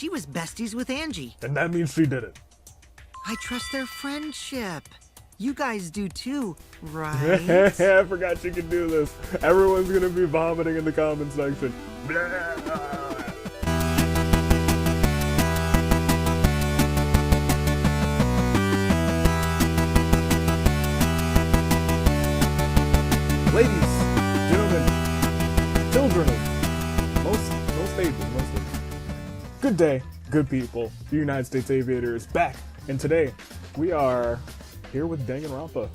She was besties with Angie. And that means she did it. I trust their friendship. You guys do too, right? I forgot she could do this. Everyone's gonna be vomiting in the comment section. Ladies, gentlemen, children of most ages, mostly. Good day, good people. The United States Aviator is back, and today we are here with Danganronpa.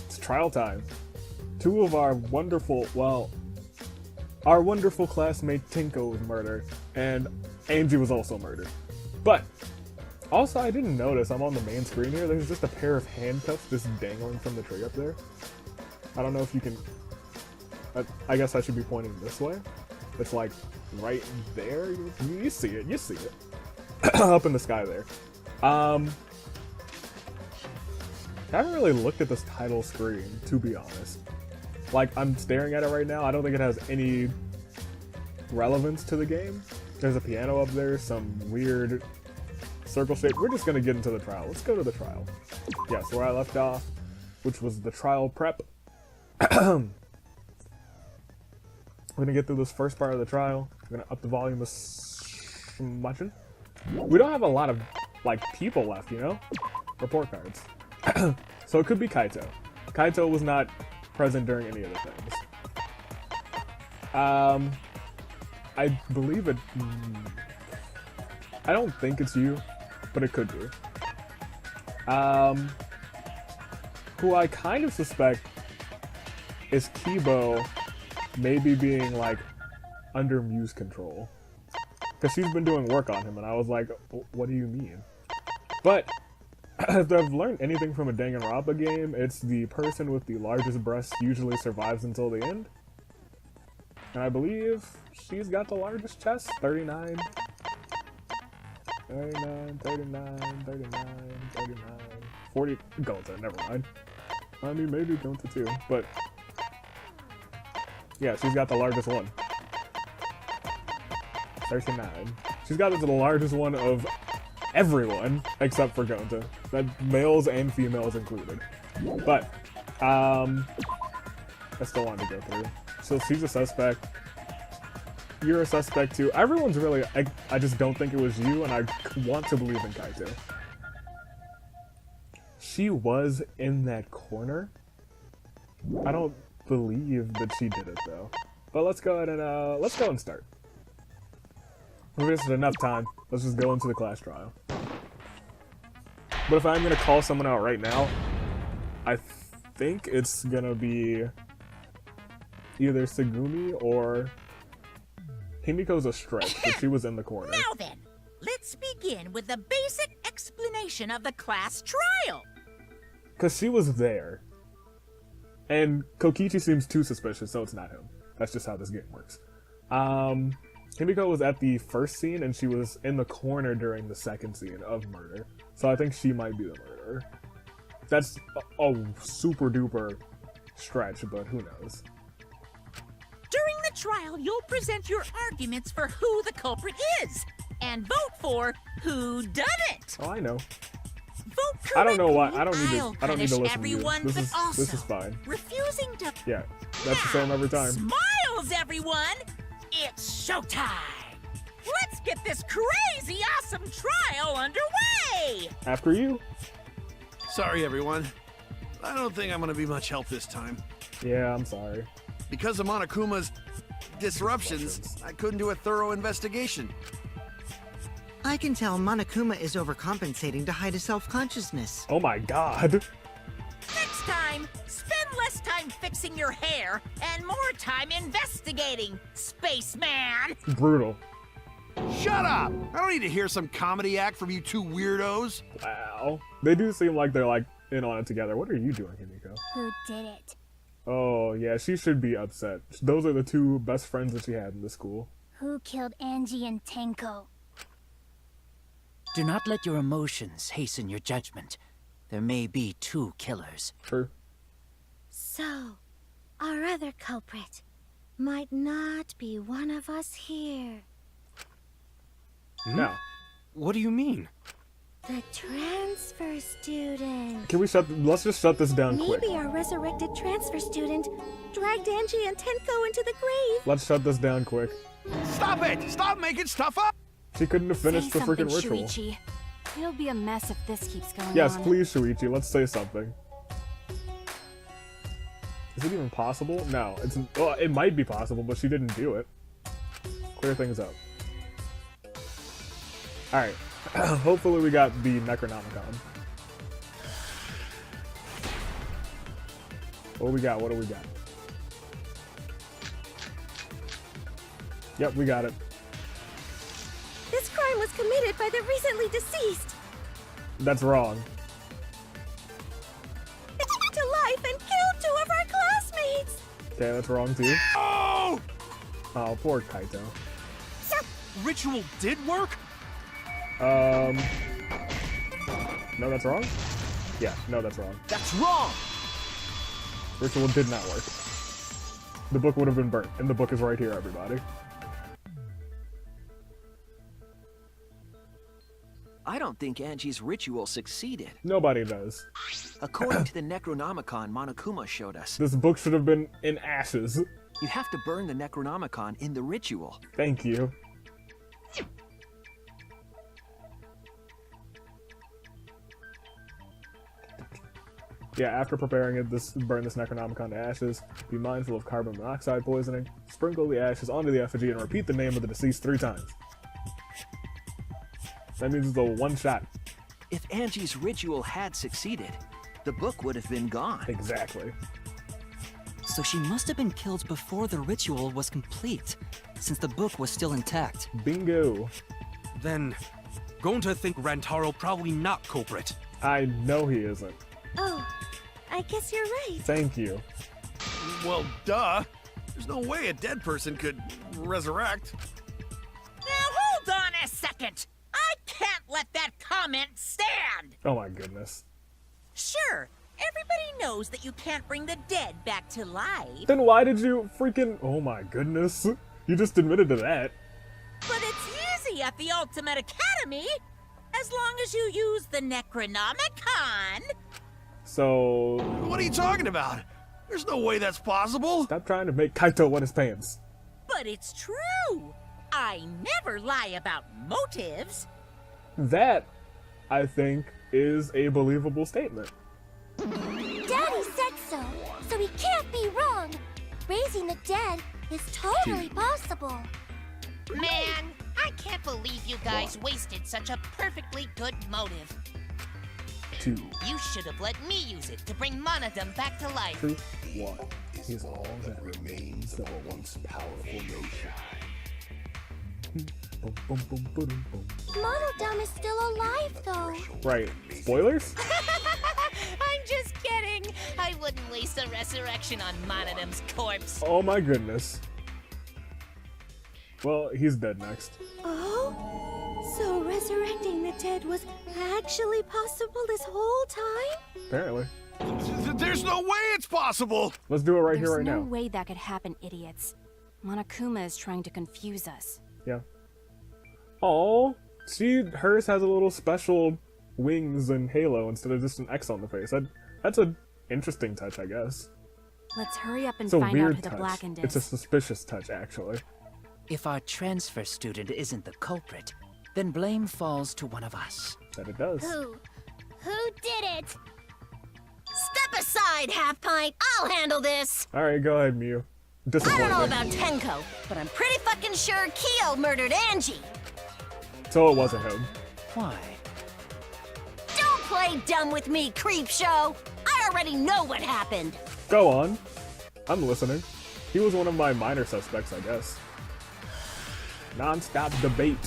It's trial time. Two of our wonderful, our wonderful classmate Tinko was murdered, and Angie was also murdered. But also, I didn't notice, I'm on the main screen here, there's just a pair of handcuffs just dangling from the tree up there. I don't know if you can... I guess I should be pointing this way. It's like right there. You see it. You see it. Up in the sky there. I haven't really looked at this title screen, to be honest. Like, I'm staring at it right now. I don't think it has any relevance to the game. There's a piano up there, some weird circle shape. We're just gonna get into the trial. Let's go to the trial. Yes, where I left off, which was the trial prep. We're gonna get through this first part of the trial. We're gonna up the volume of much. We don't have a lot of like people left, you know? Report cards. So it could be Kaito. Kaito was not present during any of the things. I believe it. I don't think it's you, but it could be. Who I kind of suspect is Kibo maybe being like under Muse control, because she's been doing work on him, and I was like, what do you mean? But if I've learned anything from a Danganronpa game, it's the person with the largest breasts usually survives until the end, and I believe she's got the largest chest. 39, 39, 39, 39, 39, 40. Gonta, never mind. I mean, maybe Gonta too, but yeah, she's got the largest one. 39. She's got the largest one of everyone except for Gonta. That males and females included. But, I still wanted to go through. So she's a suspect. You're a suspect too. Everyone's really... I just don't think it was you, and I want to believe in Kaito. She was in that corner. I don't believe that she did it though. But let's go ahead and let's go and start. We've wasted enough time. Let's just go into the class trial. But if I'm gonna call someone out right now, I think it's gonna be either Segumi or Himiko's a stretch, but she was in the corner. Now then, let's begin with the basic explanation of the class trial. Cause she was there. And Kokichi seems too suspicious, so it's not him. That's just how this game works. Himiko was at the first scene, and she was in the corner during the second scene of murder. So I think she might be the murderer. That's a super duper stretch, but who knows. During the trial, you'll present your arguments for who the culprit is, and vote for who done it. Oh, I know. Vote correctly. I don't know why. I don't need to listen everyone, to you. This is fine. Refusing to... Yeah, that's the same every time. Smiles, everyone! It's showtime! Let's get this crazy awesome trial underway! After you. Sorry, everyone. I don't think I'm gonna be much help this time. Yeah, I'm sorry. Because of Monokuma's disruptions, I couldn't do a thorough investigation. I can tell Monokuma is overcompensating to hide his self-consciousness. Oh my god. Next time, spend less time fixing your hair and more time investigating, spaceman! Brutal. Shut up! I don't need to hear some comedy act from you two weirdos. Wow. They do seem like they're like in on it together. What are you doing, Himiko? Who did it? Oh, yeah, she should be upset. Those are the two best friends that she had in the school. Who killed Angie and Tenko? Do not let your emotions hasten your judgment. There may be two killers. True. So, our other culprit might not be one of us here. Now, What do you mean? The transfer student. can we let's just shut this down quick. Maybe our resurrected transfer student dragged Angie and Tenko into the grave. Let's shut this down quick. Stop it! Stop making stuff up! She couldn't have finished the Say freaking something, ritual. Shuichi. It'll be a mess if this keeps going Yes, on. please, Shuichi, let's say something. Is it even possible? No, it's well, it might be possible, but she didn't do it. Clear things up. Alright. Hopefully we got the Necronomicon. What do we got? What do we got? Yep, we got it. This crime was committed by the recently deceased. That's wrong. To life and killed 2 of our classmates. Okay, that's wrong too. Oh! Oh, poor Kaito. Ritual did work? No, that's wrong? Yeah, no, that's wrong. That's wrong! Ritual did not work. The book would have been burnt, and the book is right here, everybody. I don't think Angie's ritual succeeded. Nobody does. According to the Necronomicon Monokuma showed us, This book should have been in ashes. you have to burn the Necronomicon in the ritual. Thank you. Yeah, after preparing it, burn this Necronomicon to ashes. Be mindful of carbon monoxide poisoning. Sprinkle the ashes onto the effigy and repeat the name of the deceased 3 times. That means it's a one shot. If Angie's ritual had succeeded, the book would have been gone. Exactly. So she must have been killed before the ritual was complete, since the book was still intact. Bingo. Then, going to think Rantaro probably not culprit. I know he isn't. Oh, I guess you're right. Thank you. Well, duh. There's no way a dead person could resurrect. Now hold on a second. I can't let that comment stand. Oh my goodness. Sure, everybody knows that you can't bring the dead back to life. Then why did you freaking... Oh my goodness. You just admitted to that. But it's easy at the Ultimate Academy, as long as you use the Necronomicon. So... What are you talking about? There's no way that's possible. Stop trying to make Kaito wet his pants. But it's true. I never lie about motives. That, I think, is a believable statement. Daddy said so he can't be wrong. Raising the dead is totally possible. Man, I can't believe you guys wasted such a perfectly good motive. 2, You should have let me use it to bring Monodum back to life. 2, 1 is all that remains of a once powerful nation. Boom, boom, boom, boom, boom. Monodum is still alive, though. Right. Spoilers? I'm just kidding. I wouldn't waste a resurrection on Monodum's corpse. Oh my goodness. Well, he's dead next. Oh? So resurrecting the dead was actually possible this whole time? Apparently. There's no way it's possible. Let's do it right There's here, right no now. way that could happen, idiots. Monokuma is trying to confuse us. Yeah. Oh, hers has a little special wings and halo instead of just an X on the face. That's an interesting touch, I guess. Let's hurry up and It's a find out weird who the touch. Blackened It's a is. suspicious touch, actually. If our transfer student isn't the culprit, then blame falls to one of us. That it does. Who did it? Step aside, Half Pint. I'll handle this. Alright, go ahead, Mew. I Disappointment. don't know about Tenko, but I'm pretty fucking sure Kyo murdered Angie. So it wasn't him. Why? Don't play dumb with me, creep show. I already know what happened. Go on. I'm listening. He was one of my minor suspects, I guess. Non-stop debate.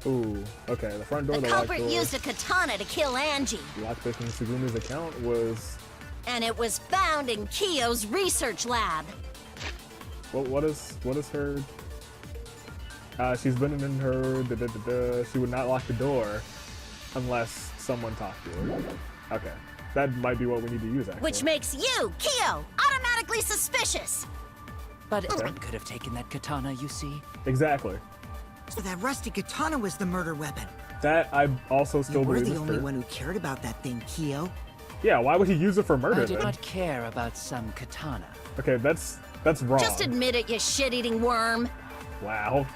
Ooh, okay, the front door, The the locked culprit door. used a katana to kill Angie, Lockpicking Sugumi's account was... and it was found in Kyo's research lab. What is her... she's been in her... She would not lock the door unless someone talked to her. Okay, that might be what we need to use, actually. Which makes you, Kyo, automatically automatically suspicious. But anyone could have taken that katana, you see. Exactly. So that rusty katana was the murder weapon. That I also still You were believe the is only true. one who cared about that thing, Kyo. Yeah, why would he use it for murder I did then? not care about some katana. Okay, that's wrong. Just admit it, you shit-eating worm. Wow.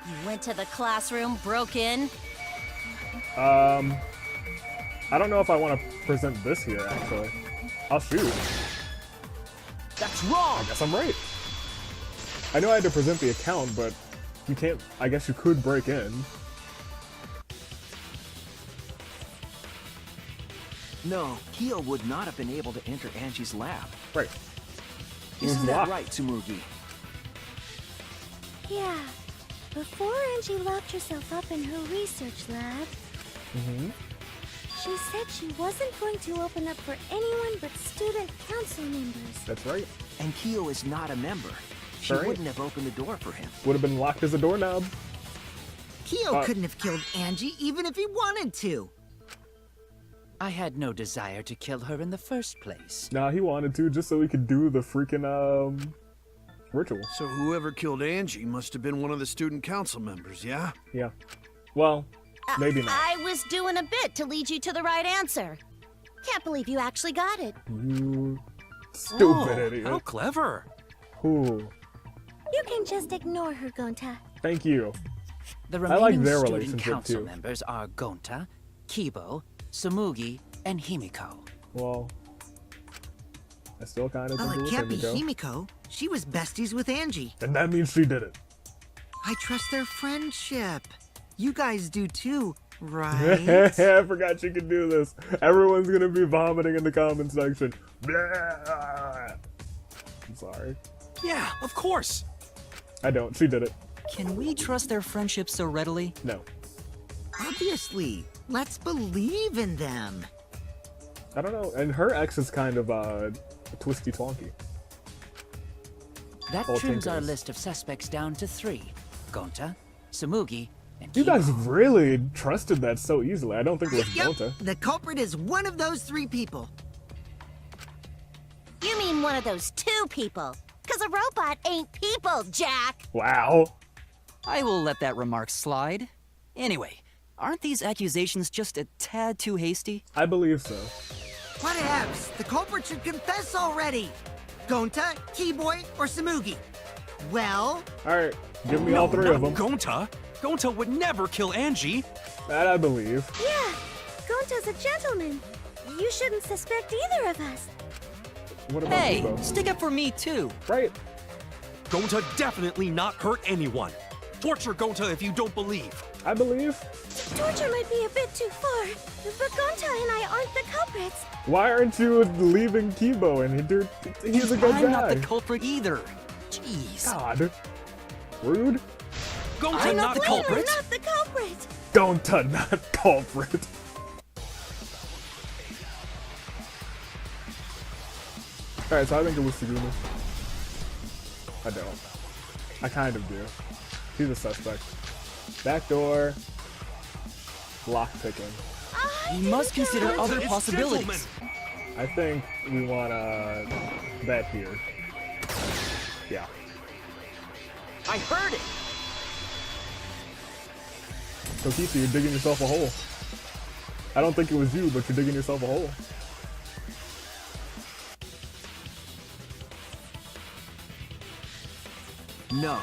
You went to the classroom, broke in. I don't know if I want to present this here, actually. I'll shoot. That's wrong! I guess I'm right. I know I had to present the account, but you can't... I guess you could break in. No, Kyo would not have been able to enter Angie's lab. Right. Isn't that locked. right, Tsumugi? Yeah. Before Angie locked herself up in her research lab, she said she wasn't going to open up for anyone but student council members. That's right. And Kyo is not a member. She Right. wouldn't have opened the door for him. Would have been locked as a doorknob. Kyo couldn't have killed Angie even if he wanted to. I had no desire to kill her in the first place. Nah, he wanted to just so he could do the freaking, ritual. So whoever killed Angie must have been one of the student council members, yeah? Yeah. Well, maybe not. I was doing a bit to lead you to the right answer. Can't believe you actually got it. You stupid idiot. How clever! Ooh, You can just ignore her, Gonta. thank you. The I like remaining their student relationship, council too. members are Gonta, Kibo, Tsumugi, and Himiko. Well, I still kind of Well, think it it can't be was Himiko. Himiko. She was besties with Angie. And that means she did it. I trust their friendship. You guys do too, right? I forgot you could do this. Everyone's gonna be vomiting in the comment section. Blah. I'm sorry. Yeah, of course! I don't. She did it. Can we trust their friendship so readily? No. Obviously. Let's believe in them. I don't know. And her ex is kind of twisty twonky. That All trims our tinkers. list of suspects down to 3. Gonta, Tsumugi, and You Kibo. guys really trusted that so easily. I don't think it was Yep, Gonta. the culprit is one of those 3 people. You mean one of those 2 people? Because a robot ain't people, Jack! Wow. I will let that remark slide. Anyway, aren't these accusations just a tad too hasty? I believe so. Whatevs. The culprit should confess already. Gonta, Keyboy, or Tsumugi. Well, Alright, give me all 3 of them. Gonta! Gonta would never kill Angie! That I believe. Yeah, Gonta's a gentleman. You shouldn't suspect either of us. What about Hey, Kibo? stick up for me too. Right. Gonta definitely not hurt anyone! Torture Gonta if you don't believe! I believe. Torture might be a bit too far, but Gonta and I aren't the culprits. Why aren't you leaving Kibo? And he's a good I'm guy. not the culprit either. Jeez. God. Rude. Gonta I'm not the We're culprit. not the culprit. Don't not culprit. Alright, so I think it was Suguna. I don't. I kind of do. He's a suspect. Back door. Lock picking. We must consider other It's possibilities. I think we want that here. Yeah. I heard it! Kokichi, you're digging yourself a hole. I don't think it was you, but you're digging yourself a hole. No,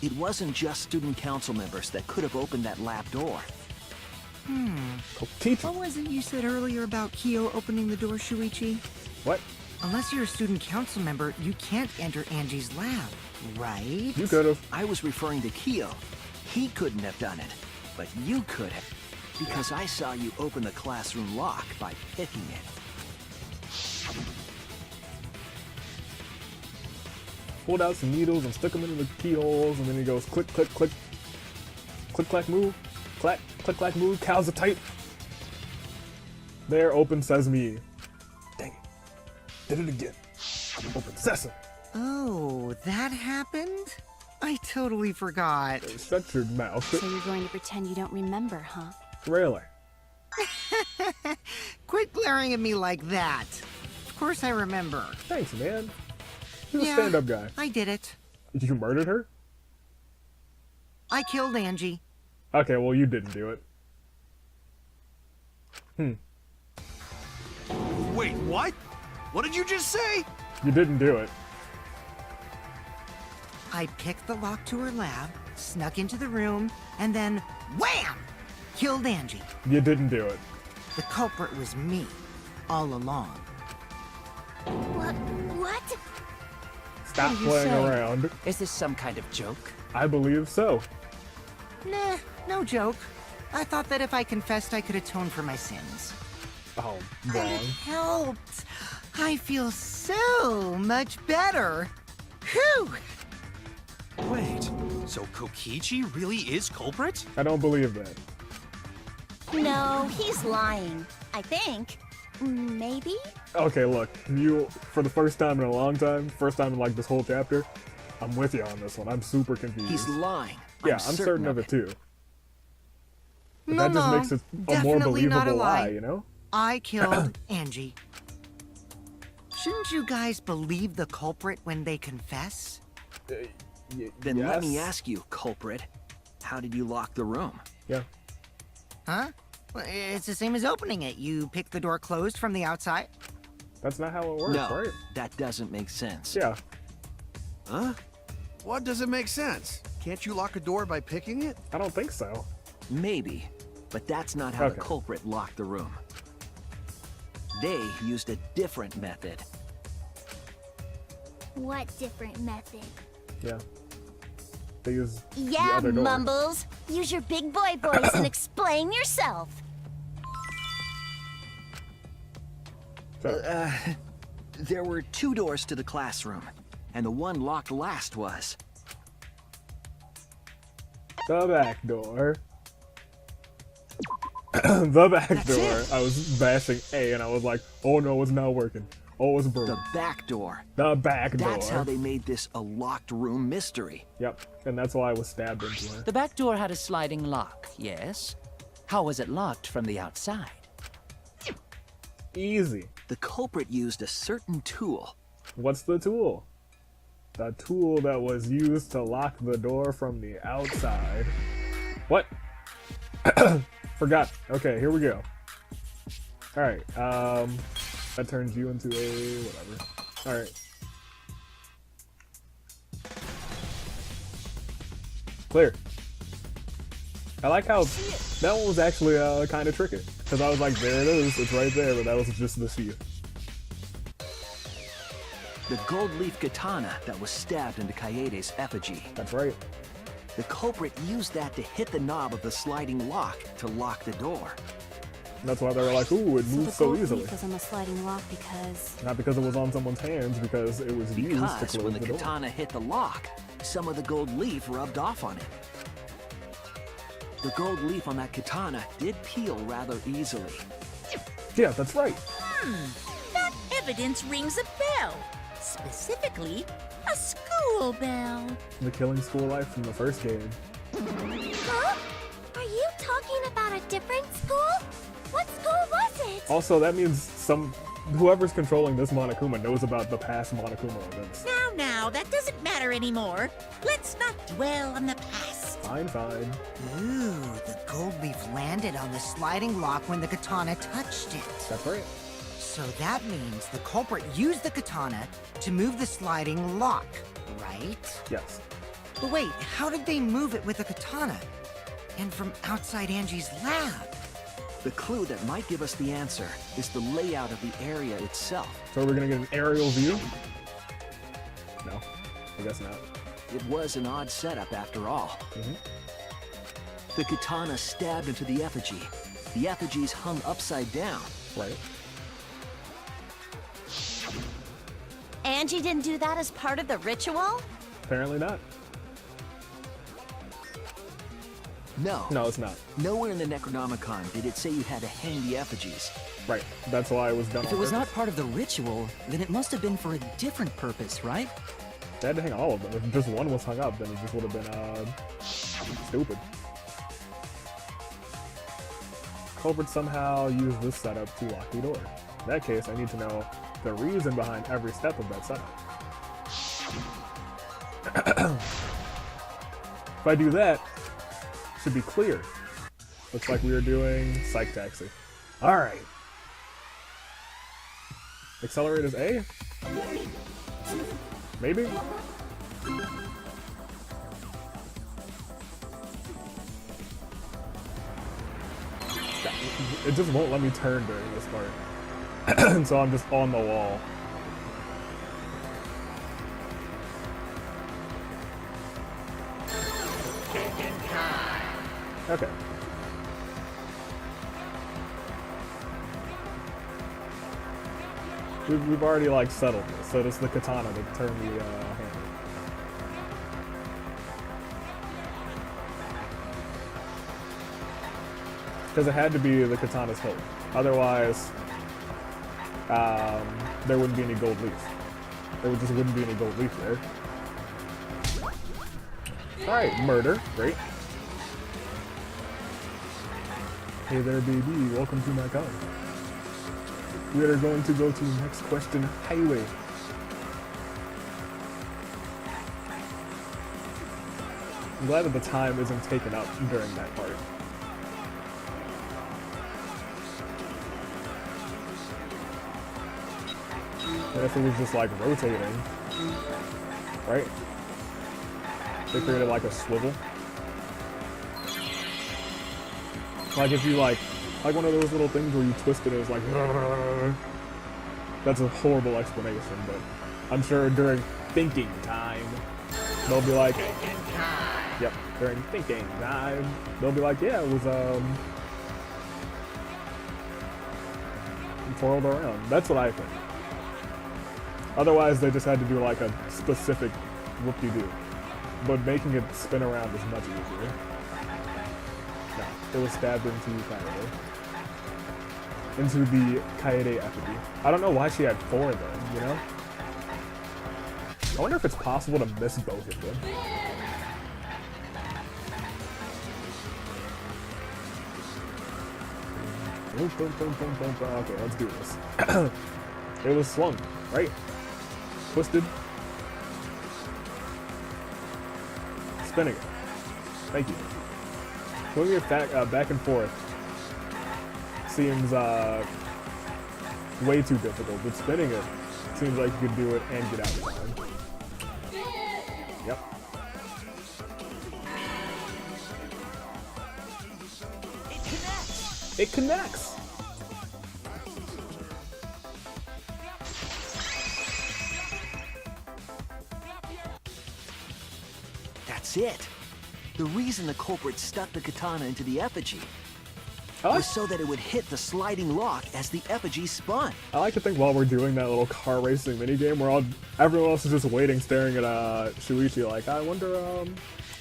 it wasn't just student council members that could have opened that lab door. Kokichi. what was it you said earlier about Kyo opening the door, Shuichi? What? Unless you're a student council member, you can't enter Angie's lab, right? You could have. I was referring to Kyo. He couldn't have done it, but you could have. Because I saw you open the classroom lock by picking it. Pulled out some needles and stuck them into the keyholes, and then he goes click, click, click. Click, clack, move. Clack, click, clack, move. Cows are tight. There, open sesame. Dang it. Did it again. Open sesame. Oh, that happened? I totally forgot. Shut your mouth. So you're going to pretend you don't remember, huh? Really? Quit glaring at me like that. Of course I remember. Thanks, man. He's a stand-up guy. I did it. You murdered her? I killed Angie. Okay, well, you didn't do it. Wait, what? What did you just say? You didn't do it. I picked the lock to her lab, snuck into the room, and then wham! Killed Angie. You didn't do it. The culprit was me, all along. What? Stop What do you playing say? around. Is this some kind of joke? I believe so. Nah, no joke. I thought that if I confessed, I could atone for my sins. Oh, And wrong. it helped. I feel so much better. Whew! Wait, so Kokichi really is culprit? I don't believe that. No, he's lying. I think. Maybe? Okay, look, you, for the first time in a long time, first time in like this whole chapter, I'm with you on this one. I'm super confused. He's lying. Yeah, I'm certain of it too. But that just makes it a more definitely not a believable lie, lie. you know? I killed Angie. Shouldn't you guys believe the culprit when they confess? Then let me yes. ask you, culprit. How did you lock the room? Yeah. Huh? Well, it's the same as opening it. You pick the door closed from the outside. That's not how it works, No, right? that doesn't make sense. Yeah. Huh? What doesn't make sense? Can't you lock a door by picking it? I don't think so. Maybe, but that's not how the Okay. culprit locked the room. They used a different method. What different method? Yeah. They use the Yeah, other door. Mumbles. Use your big boy voice and explain yourself. So, There were 2 doors to the classroom, and the one locked last was. the back door. The back door. I was bashing A and I was like, oh no, it's not working. Oh, it's broken. The back door. The back door. That's how they made this a locked room mystery. Yep, and that's why I was stabbed into her. The back door had a sliding lock, yes? How was it locked from the outside? Easy. The culprit used a certain tool. What's the tool? The tool that was used to lock the door from the outside. What? Forgot. Okay, here we go. Alright, that turns you into a whatever. Alright. Clear. I like how that one was actually kind of tricky. Because I was like, there it is, it's right there, but that was just the sheath. The gold leaf katana that was stabbed into Kaede's effigy. That's right. The culprit used that to hit the knob of the sliding lock to lock the door. That's why they were like, ooh, it moves so easily. Because on the sliding lock because... Not because it was on someone's hands, because it was used to Because close when the the door. katana hit the lock, some of the gold leaf rubbed off on it. The gold leaf on that katana did peel rather easily. Yeah, that's right. That evidence rings a bell. Specifically, a school bell. The killing school life from the first game. Huh? Are you talking about a different school? What school was it? Also, that means whoever's controlling this Monokuma knows about the past Monokuma events. Now, that doesn't matter anymore. Let's not dwell on the past. Fine, fine. Ooh, the gold leaf landed on the sliding lock when the katana touched it. That's right. So that means the culprit used the katana to move the sliding lock, right? Yes. But wait, how did they move it with the katana? And from outside Angie's lab? The clue that might give us the answer is the layout of the area itself. So we're gonna get an aerial view? No, I guess not. It was an odd setup after all. Mhm. The katana stabbed into the effigy. The effigies hung upside down. Right. Angie didn't do that as part of the ritual? Apparently not. No. No, it's not. Nowhere in the Necronomicon did it say you had to hang the effigies. Right. That's why it was done If on it was not purpose. part of the ritual, then it must have been for a different purpose, right? They had to hang all of them. If just one was hung up, then it just would have been, stupid. Culprit somehow used this setup to lock the door. In that case, I need to know the reason behind every step of that setup. If I do that, it should be clear. Looks like we are doing Psych Taxi. Alright. Accelerate is A? Maybe? It just won't let me turn during this part. So I'm just on the wall. Okay. We've already like settled this, so it's the katana to turn the hand. Because it had to be the katana's hilt. Otherwise, there wouldn't be any gold leaf. There just wouldn't be any gold leaf there. Alright, murder. Great. Hey there, baby. Welcome to my car. We are going to go to the next question highway. I'm glad that the time isn't taken up during that part. And if it was just like rotating, right? They created like a swivel. Like if you like one of those little things where you twist it, it's like, that's a horrible explanation, but I'm sure during thinking time, they'll be like, yep, during thinking time, they'll be like, yeah, it was, twirled around. That's what I think. Otherwise, they just had to do like a specific whoop-de-doo. But making it spin around is much easier. No, it was stabbed into Kaede. Into the Kaede effigy. I don't know why she had 4 of them, you know? I wonder if it's possible to miss both of them. Okay, let's do this. It was swung, right? Twisted. Spinning it. Thank you. Moving it back and forth seems way too difficult, but spinning it seems like you could do it and get out in time. Yep. It connects! That's it. The reason the culprit stuck the katana into the effigy was so that it would hit the sliding lock as the effigy spun. I like to think while we're doing that little car racing minigame, everyone else is just waiting, staring at Shuichi like, I wonder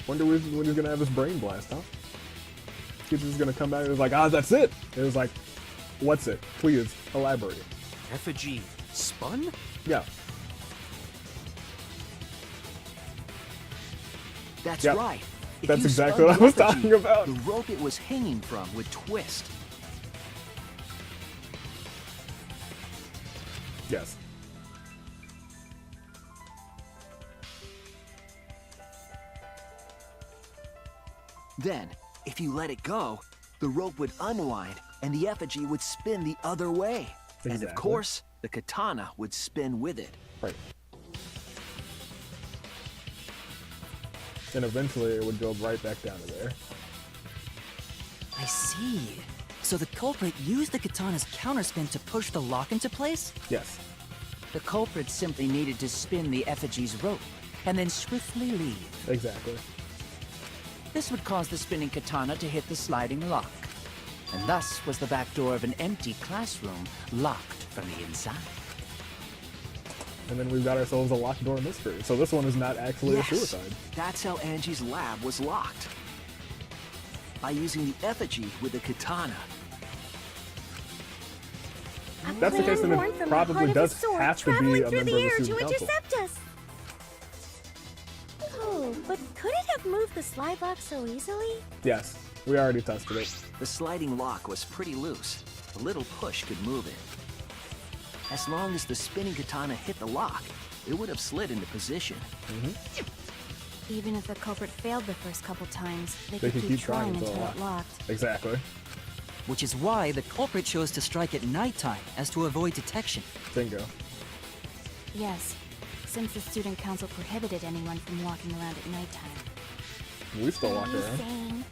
when he's gonna have his brain blast, huh? He's just gonna come back and it's like, that's it! It was like, what's it? Please, elaborate. Effigy spun? Yeah. That's yep. right. If that's you exactly what I was talking about. The rope it was hanging from would twist. Yes. Then, if you let it go, the rope would unwind and the effigy would spin the other way. Exactly. And of course, the katana would spin with it. Right. And eventually it would go right back down to there. I see. So the culprit used the katana's counterspin to push the lock into place? Yes. The culprit simply needed to spin the effigy's rope, and then swiftly leave. Exactly. This would cause the spinning katana to hit the sliding lock, and thus was the back door of an empty classroom locked from the inside. And then we've got ourselves a locked door mystery. So this one is not actually a suicide. That's how Angie's lab was locked. By using the effigy with the katana. If that's the case, then it probably does have to be a member of the student council. Us. Oh, but could it have moved the slide lock so easily? Yes, we already tested it. The sliding lock was pretty loose. A little push could move it. As long as the spinning katana hit the lock, it would have slid into position. Even if the culprit failed the first couple times, they They could could keep keep trying trying until until it it locked. Exactly. Which is why the culprit chose to strike at nighttime, as to avoid detection. Bingo. Yes, since the student council prohibited anyone from walking around at nighttime. We still walk Are you around. saying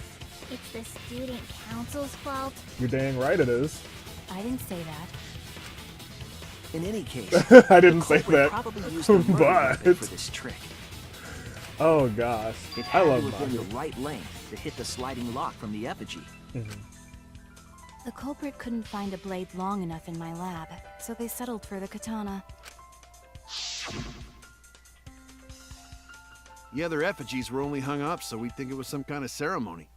it's the student council's fault? You're dang right it is. I didn't say that. In any case, I didn't say culprit that. probably used a murder But method for this trick. oh gosh, It I had love to have been Maki. the right length to hit the sliding lock from the effigy. The culprit couldn't find a blade long enough in my lab, so they settled for the katana. The other effigies were only hung up so we'd think it was some kind of ceremony.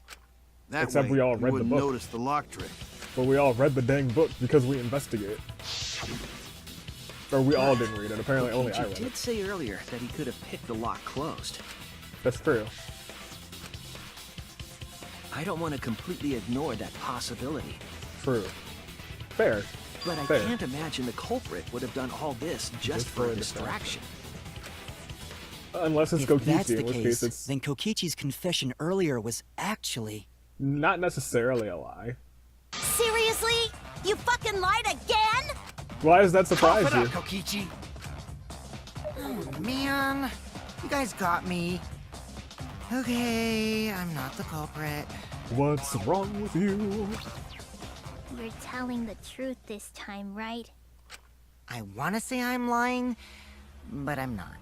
That Except way, we all read the wouldn't book. notice the lock trick. But we all read the dang book because we investigate. Or we all didn't read it. Apparently only I Kokichi read did it. say earlier that he could have picked the lock closed. That's true. I don't want to completely ignore that possibility. True. Fair. But I Fair. can't imagine the culprit would have done all this just for a distraction. Unless it's If that's Kokichi, the in which case, case it's then Kokichi's confession earlier was actually... not necessarily a lie. Seriously? You fucking lied again? Why does that surprise you? Kokichi! Oh, man. You guys got me. Okay, I'm not the culprit. What's wrong with you? You're telling the truth this time, right? I want to say I'm lying, but I'm not.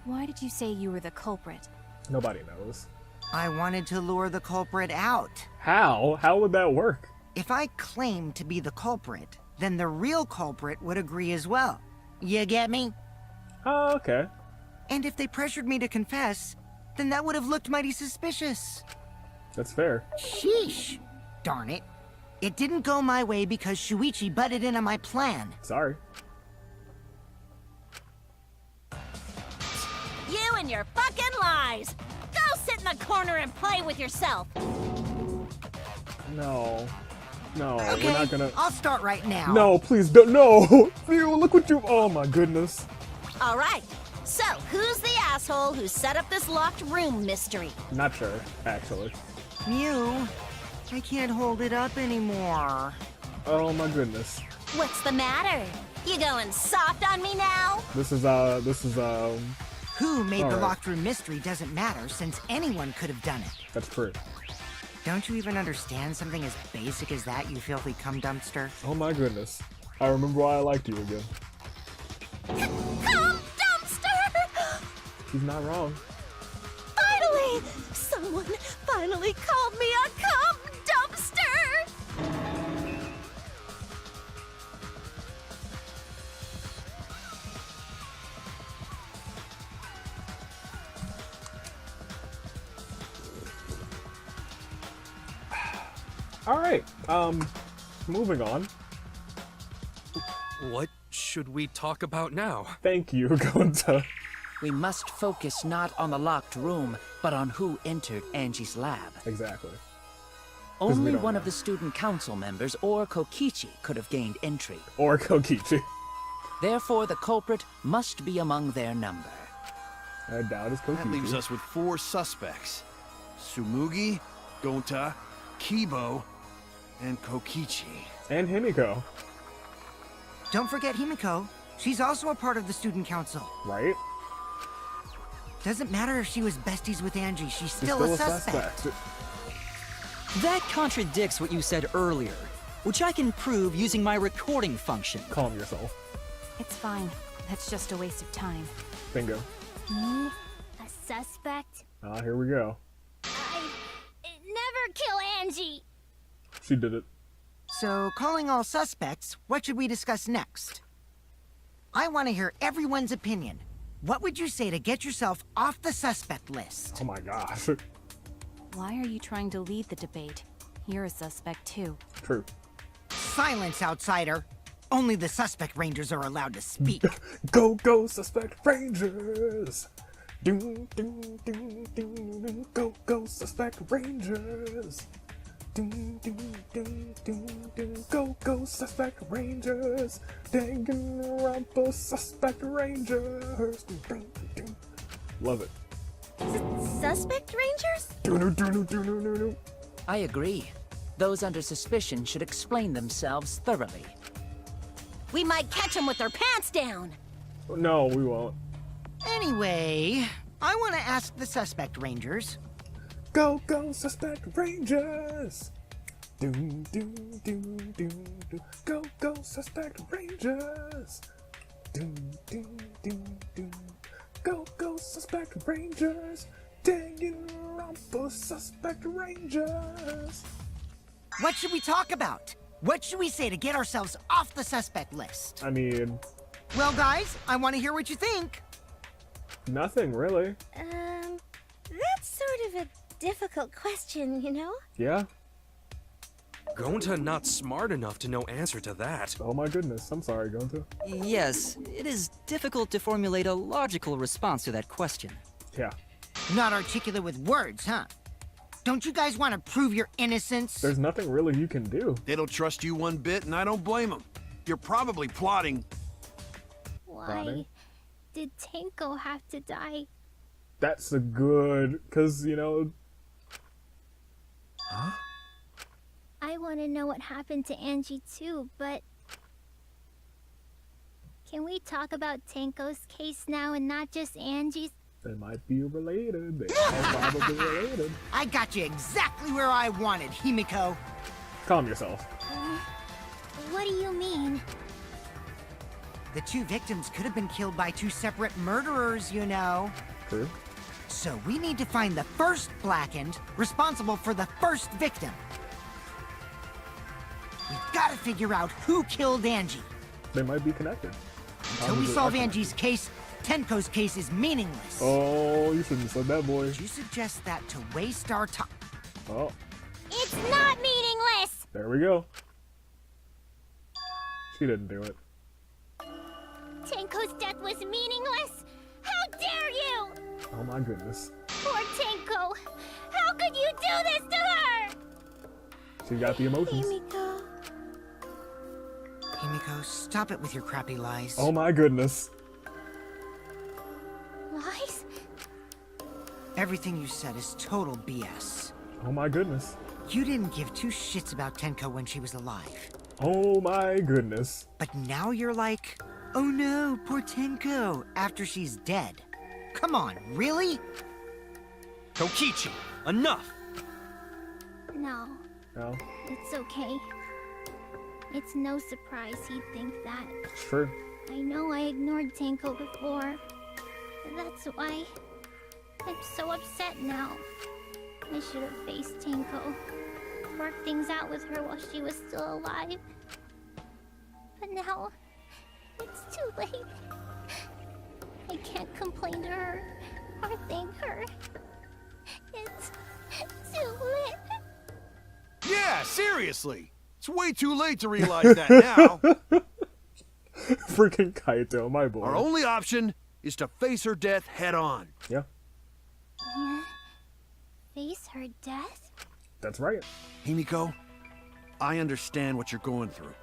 Why did you say you were the culprit? Nobody knows. I wanted to lure the culprit out. How? How would that work? If I claim to be the culprit, then the real culprit would agree as well. You get me? Oh, okay. And if they pressured me to confess, then that would have looked mighty suspicious. That's fair. Sheesh. Darn it. It didn't go my way because Shuichi butted in on my plan. Sorry. You and your fucking lies! Go sit in the corner and play with yourself! No. No, Okay, we're not gonna... I'll start right now. No, please don't. No! Ew, look what you... Oh my goodness. Alright, so who's the asshole who set up this locked room mystery? Not sure, actually. Mew, I can't hold it up anymore. Oh my goodness. What's the matter? You going soft on me now? This is, Who made the Alright. locked room mystery doesn't matter since anyone could have done it. that's true. Don't you even understand something as basic as that, you filthy cum dumpster? Oh my goodness. I remember why I liked you again. Come, dumpster! She's not wrong. Finally! Someone finally called me a cum dumpster! Alright, moving on. What should we talk about now? Thank you, Gonta. We must focus not on the locked room, but on who entered Angie's lab. Exactly. we Only don't one know. of the student council members or Kokichi could have gained entry. Or Kokichi. Therefore, the culprit must be among their number. I doubt it's Kokichi. That leaves us with 4 suspects. Sumugi, Gonta, Kibo, and Kokichi. And Himiko, Don't forget Himiko. She's also a part of the student council. right? Doesn't matter if she was besties with Angie, she's She's still a suspect. That contradicts what you said earlier, which I can prove using my recording function. Calm yourself. It's fine. That's just a waste of time. Bingo. Me? A suspect? Ah, here we go. I never kill Angie! She did it. So, calling all suspects, what should we discuss next? I want to hear everyone's opinion. What would you say to get yourself off the suspect list? Oh my gosh. Why are you trying to lead the debate? You're a suspect too. True. Silence, outsider! Only the suspect rangers are allowed to speak. Go, go, suspect rangers! Ding, ding, ding, ding, ding. Go, go, suspect rangers! Ding, ding, ding, ding, ding. Go, go, suspect rangers! Danganronpa, suspect rangers! Ding, ding, ding. Love it. Suspect rangers? Do-do-do-do-do-do-do. I agree. Those under suspicion should explain themselves thoroughly. We might catch them with their pants down. No, we won't. Anyway, I want to ask the suspect rangers. Go, go, suspect rangers! Do, do, do, do, do. Go, go, suspect rangers! Do, do, do, do. Go, go, suspect rangers! Danganronpa, suspect rangers! What should we talk about? What should we say to get ourselves off the suspect list? I mean, Well, guys, I want to hear what you think. nothing really. That's sort of a difficult question, you know? Yeah? Gonta not smart enough to know answer to that. Oh my goodness, I'm sorry, Gonta. Yes, it is difficult to formulate a logical response to that question. Yeah. Not articulate with words, huh? Don't you guys want to prove your innocence? There's nothing really you can do. They don't trust you one bit, and I don't blame them. You're probably plotting. Why did Tenko have to die? That's a good, cause you know. I want to know what happened to Angie too, but... Can we talk about Tenko's case now and not just Angie's? They might be related. They are probably related. I got you exactly where I wanted, Himiko. Calm yourself. What do you mean? The two victims could have been killed by two separate murderers, you know. True. So we need to find the first Blackened responsible for the first victim. We've got to figure out who killed Angie. They might be connected. Until we solve Angie's case, Tenko's case is meaningless. Oh, you shouldn't have said that, boy. Would you suggest that to waste our time? Oh, It's not meaningless! there we go. She didn't do it. Tenko's death was meaningless? How dare you! Oh my goodness. Poor Tenko! How could you do this to her? She got the emotions. Himiko. Himiko, stop it with your crappy lies. Oh my goodness. Lies? Everything you said is total BS. Oh my goodness. You didn't give two shits about Tenko when she was alive. Oh my goodness. But now you're like, oh no, poor Tenko, after she's dead. Come on, really? Kokichi, enough! No, No, it's okay. It's no surprise he'd think that. it's true. I know I ignored Tenko before. That's why I'm so upset now. I should have faced Tenko. Worked things out with her while she was still alive. But now, it's too late. I can't complain to her or thank her. It's too late. Yeah, seriously. It's way too late to realize that now. Freaking Kaito, my boy. Our only option is to face her death head on. Yeah, Yeah. Face her death? that's right. Himiko, I understand what you're going through.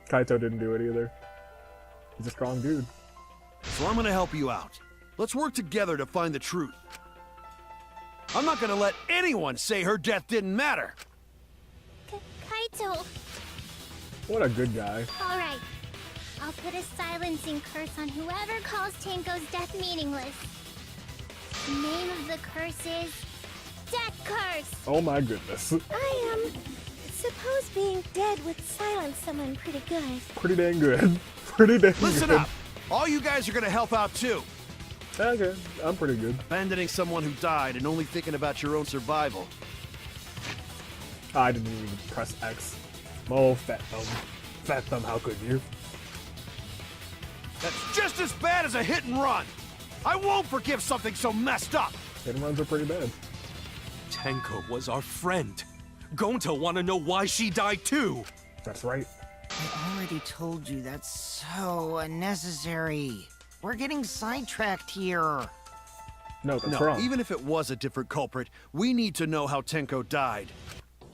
Kaito didn't do it either. He's a strong dude. So I'm gonna help you out. Let's work together to find the truth. I'm not gonna let anyone say her death didn't matter. Kaito! What a good guy. Alright. I'll put a silencing curse on whoever calls Tenko's death meaningless. The name of the curse is... Death Curse! Oh my goodness. I suppose being dead would silence someone pretty good. Pretty dang good. Pretty dang Listen good. up! All you guys are gonna help out too. Okay, I'm pretty good. Abandoning someone who died and only thinking about your own survival. I didn't even press X. Oh, fat thumb. Fat thumb, how could you? That's just as bad as a hit and run. I won't forgive something so messed up. Hit and runs are pretty bad. Tenko was our friend. Gonta wanna know why she died too. That's right. I already told you that's so unnecessary. We're getting sidetracked here. No, that's No, wrong. even if it was a different culprit, we need to know how Tenko died.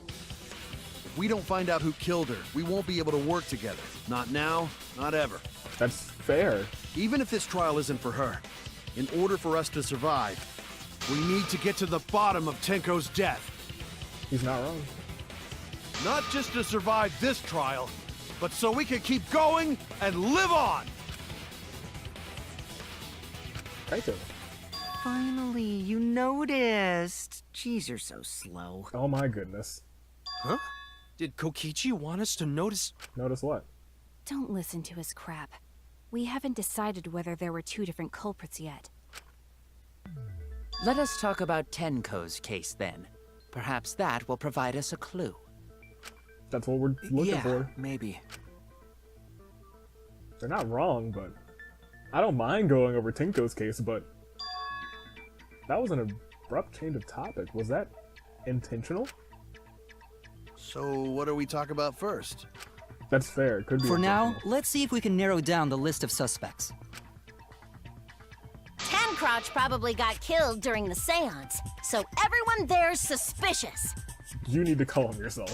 If we don't find out who killed her, we won't be able to work together. Not now, not ever. That's fair. Even if this trial isn't for her, in order for us to survive, We need to get to the bottom of Tenko's death. He's not wrong. Not just to survive this trial, but so we can keep going and live on! Kaito. Finally, you noticed. Jeez, you're so slow. Oh my goodness. Huh? Did Kokichi want us to notice? Notice what? Don't listen to his crap. We haven't decided whether there were two different culprits yet. Let us talk about Tenko's case then. Perhaps that will provide us a clue. That's what we're looking Yeah, for. maybe. They're not wrong, but I don't mind going over Tenko's case, but that was an abrupt change of topic. Was that intentional? So what do we talk about first? That's fair. It could be For now, intentional. let's see if we can narrow down the list of suspects. Tancrotch probably got killed during the seance, so everyone there's suspicious. You need to calm yourself.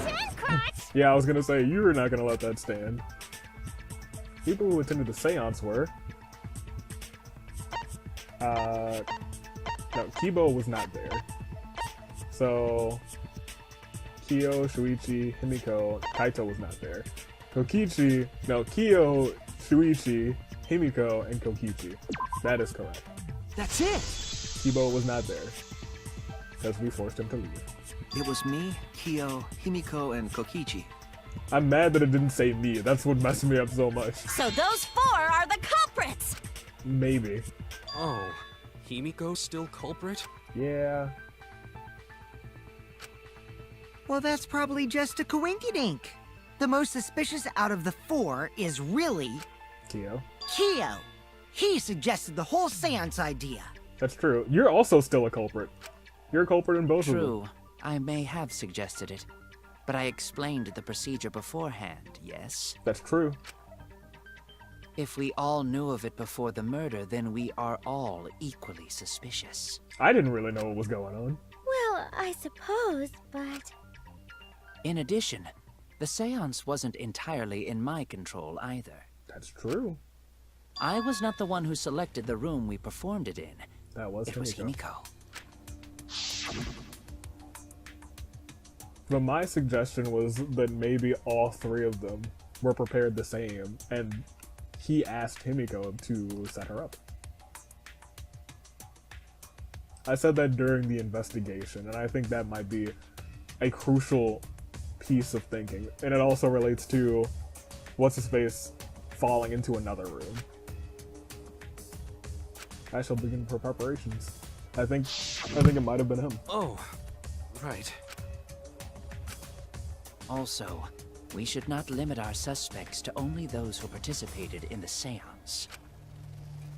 Tancrotch! Yeah, I was gonna say, you were not gonna let that stand. People who attended the seance were... No, Kibo was not there. So... Kyo, Shuichi, Himiko, Kaito was not there. Kokichi... No, Kyo, Shuichi, Himiko, and Kokichi. That is correct. That's it! Kibo was not there. Because we forced him to leave. It was me, Kyo, Himiko, and Kokichi. I'm mad that it didn't say me. That's what messed me up so much. So those four are the culprits! Maybe. Oh, Himiko's still culprit? Yeah. Well, that's probably just a coinkydink. The most suspicious out of the four is really Kyo. Kyo. He suggested the whole seance idea. That's true. You're also still a culprit. You're a culprit in both of them. True, I may have suggested it, but I explained the procedure beforehand, yes? That's true. If we all knew of it before the murder, then we are all equally suspicious. I didn't really know what was going on. Well, I suppose, but... In addition, the seance wasn't entirely in my control either. That's true. I was not the one who selected the room we performed it in. That was It was Himiko. Himiko. But my suggestion was that maybe all three of them were prepared the same, and he asked Himiko to set her up. I said that during the investigation, and I think that might be a crucial piece of thinking. And it also relates to what's-his-face falling into another room. I shall begin for preparations. I think it might have been him. Oh, right. Also, we should not limit our suspects to only those who participated in the seance.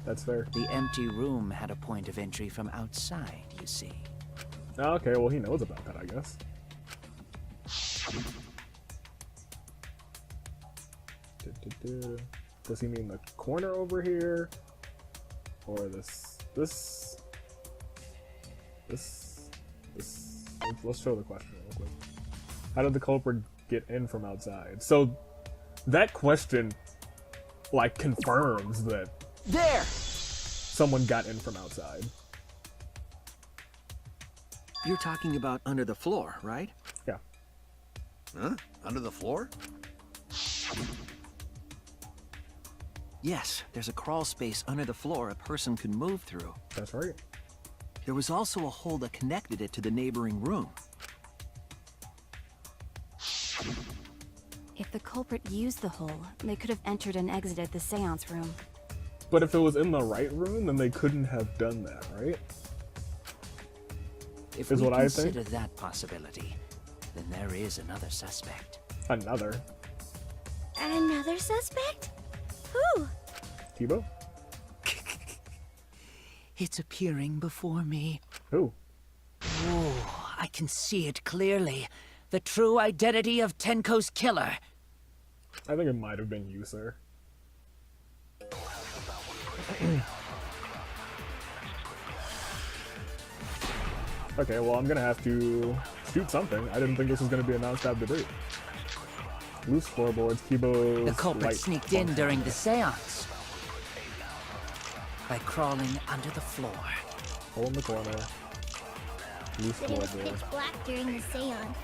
That's fair. The empty room had a point of entry from outside, you see. Okay, well he knows about that, I guess. Does he mean the corner over here? Or this? Let's show the question real quick. How did the culprit get in from outside? So, that question, like, confirms that... There! Someone got in from outside. You're talking about under the floor, right? Yeah. Huh? Under the floor? Yes, there's a crawl space under the floor a person could move through. That's right. There was also a hole that connected it to the neighboring room. If the culprit used the hole, they could have entered and exited the seance room. But if it was in the right room, then they couldn't have done that, right? If Is we what I think. consider that possibility, then there is another suspect. Another. Another suspect? Who? Kibo? It's appearing before me. Who? Oh, I can see it clearly. The true identity of Tenko's killer. I think it might have been you, sir. Okay, well, I'm gonna have to shoot something. I didn't think this was gonna be a non-stop debate. Loose floorboards, Kibo's The culprit light sneaked function. in during the seance by crawling under the floor. Hole in the corner. Loose But it was floorboard. pitch black during the seance.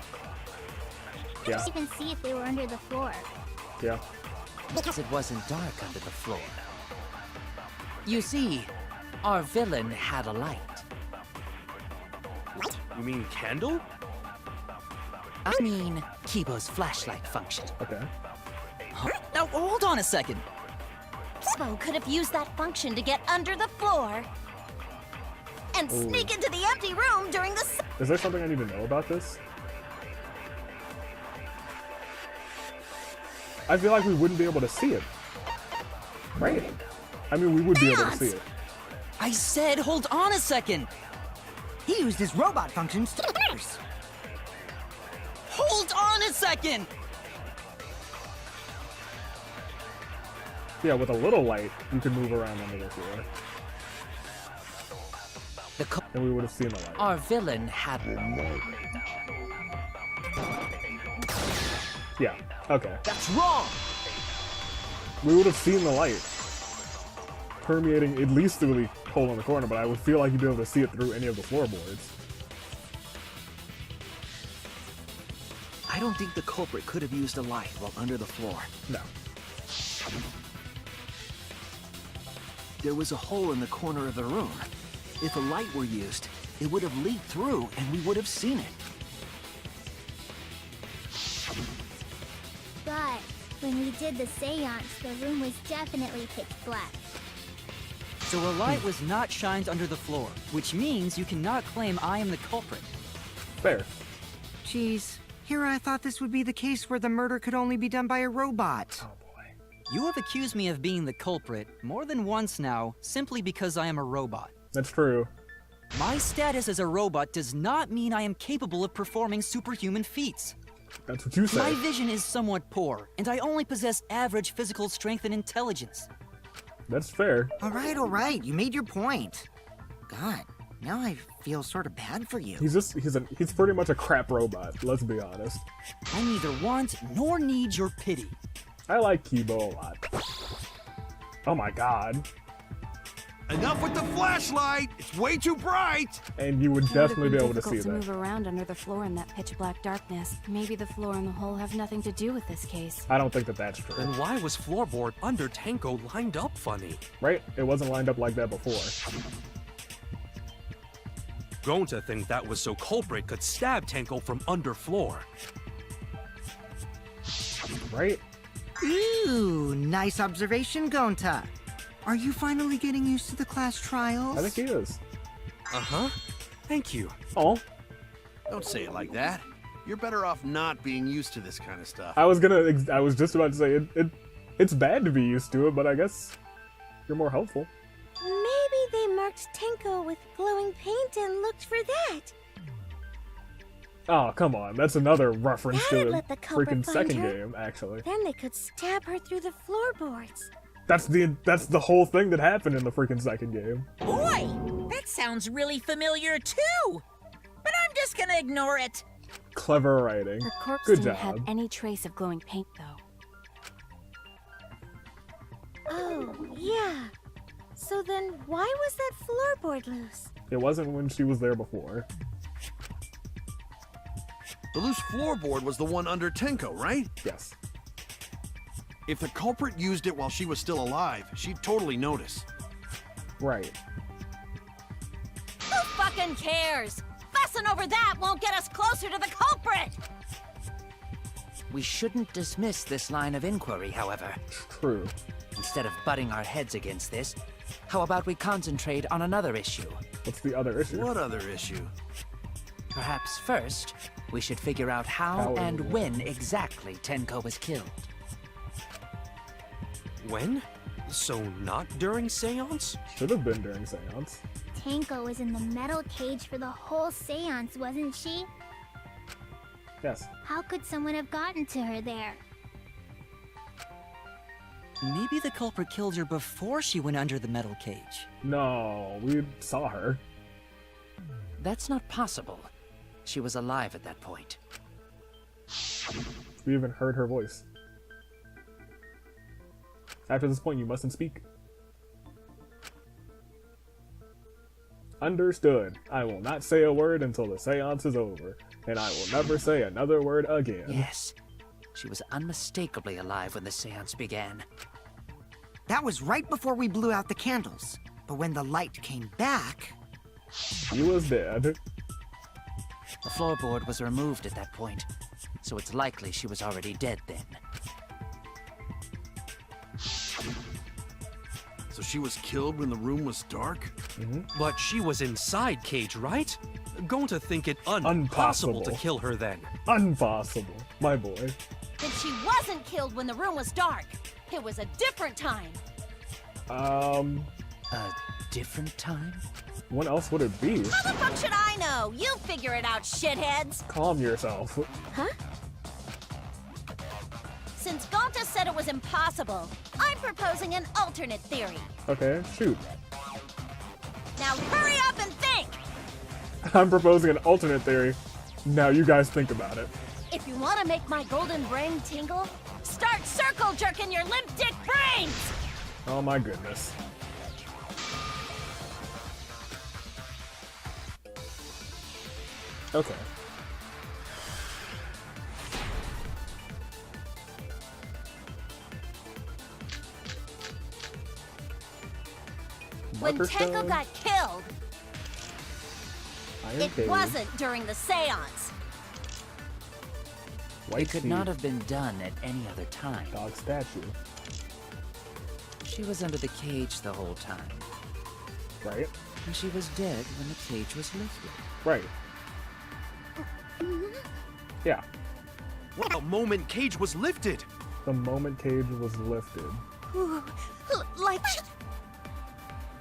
Yeah. You can see if they were under the floor. Yeah. Because it wasn't dark under the floor. You see, our villain had a light. You mean candle? I mean, Kibo's flashlight function. Okay. Now, hold on a second. Kibo could have used that function to get under the floor and sneak into the empty room during the. Is there something I need to know about this? I feel like we wouldn't be able to see it. Right? I mean, we would be able to see it. I said, hold on a second. He used his robot functions to first. Hold on a second. Yeah, with a little light, you could move around under the floor. And we would have seen the light. Our villain had. Yeah, okay. That's wrong! We would have seen the light permeating at least through the hole in the corner, but I would feel like you'd be able to see it through any of the floorboards. I don't think the culprit could have used a light while under the floor. No. There was a hole in the corner of the room. If a light were used, it would have leaked through and we would have seen it. But when we did the seance, the room was definitely pitch black. So a light was not shined under the floor, which means you cannot claim I am the culprit. Fair. Jeez, here I thought this would be the case where the murder could only be done by a robot. Oh boy. You have accused me of being the culprit more than once now, simply because I am a robot. That's true. My status as a robot does not mean I am capable of performing superhuman feats. That's what you say. My vision is somewhat poor, and I only possess average physical strength and intelligence. That's fair. All right, you made your point. God, now I feel sort of bad for you. He's pretty much a crap robot, let's be honest. I neither want nor need your pity. I like Kibo a lot. Oh my god. Enough with the flashlight! It's way too bright! And you would definitely be able to see It would have been difficult that. to move around under the floor in that pitch black darkness. Maybe the floor and the hole have nothing to do with this case. I don't think that that's true. Then why was floorboard under Tenko lined up funny? Right? It wasn't lined up like that before. Going to think that was so culprit could stab Tenko from under floor. Right? Ooh, nice observation, Gonta. Are you finally getting used to the class trials? I think he is. Uh-huh. Thank you. Oh. Don't say it like that. You're better off not being used to this kind of stuff. I was just about to say it's bad to be used to it, but I guess you're more helpful. Maybe they marked Tenko with glowing paint and looked for that. Oh, come on. That's another reference That'd to the let the culprit freaking find second her. game, actually. Then they could stab her through the floorboards. That's the whole thing that happened in the freaking second game. Boy, that sounds really familiar too. But I'm just gonna ignore it. Clever writing. Her corpse Good didn't job. have any trace of glowing paint, though. Oh, yeah. So then why was that floorboard loose? It wasn't when she was there before. The loose floorboard was the one under Tenko, right? Yes. If the culprit used it while she was still alive, she'd totally notice. Right. Who fucking cares? Fussing over that won't get us closer to the culprit! We shouldn't dismiss this line of inquiry, however. True. Instead of butting our heads against this, how about we concentrate on another issue? What's the other issue? What other issue? Perhaps first, we should figure out how and when exactly Tenko was killed. When? So not during seance? Should have been during seance. Tenko was in the metal cage for the whole seance, wasn't she? Yes. How could someone have gotten to her there? Maybe the culprit killed her before she went under the metal cage. No, we saw her. That's not possible. She was alive at that point. We even heard her voice. After this point, you mustn't speak. Understood. I will not say a word until the seance is over, and I will never say another word again. Yes, she was unmistakably alive when the seance began. That was right before we blew out the candles. But when the light came back... She was dead. The floorboard was removed at that point, so it's likely she was already dead then. So she was killed when the room was dark? But she was inside Cage, right? Going to think it impossible Impossible. to kill her then. Impossible. My boy. Then she wasn't killed when the room was dark. It was a different time. A different time? When else would it be? How the fuck should I know? You figure it out, shitheads. Calm yourself. Huh? Since Gonta said it was impossible, I'm proposing an alternate theory. Okay, shoot. Now hurry up and think! I'm proposing an alternate theory. Now you guys think about it. If you want to make my golden brain tingle, start circle jerking your limp dick brains! Oh my goodness. Okay. When Marker Tenko stone, got killed, iron it cave, wasn't during the seance. white It could seed, not have been done at any other time. dog statue, She was under the cage the whole time, right? and she was dead when the cage was lifted. Right. Yeah. What the moment Cage was lifted? The moment cage was lifted. Like...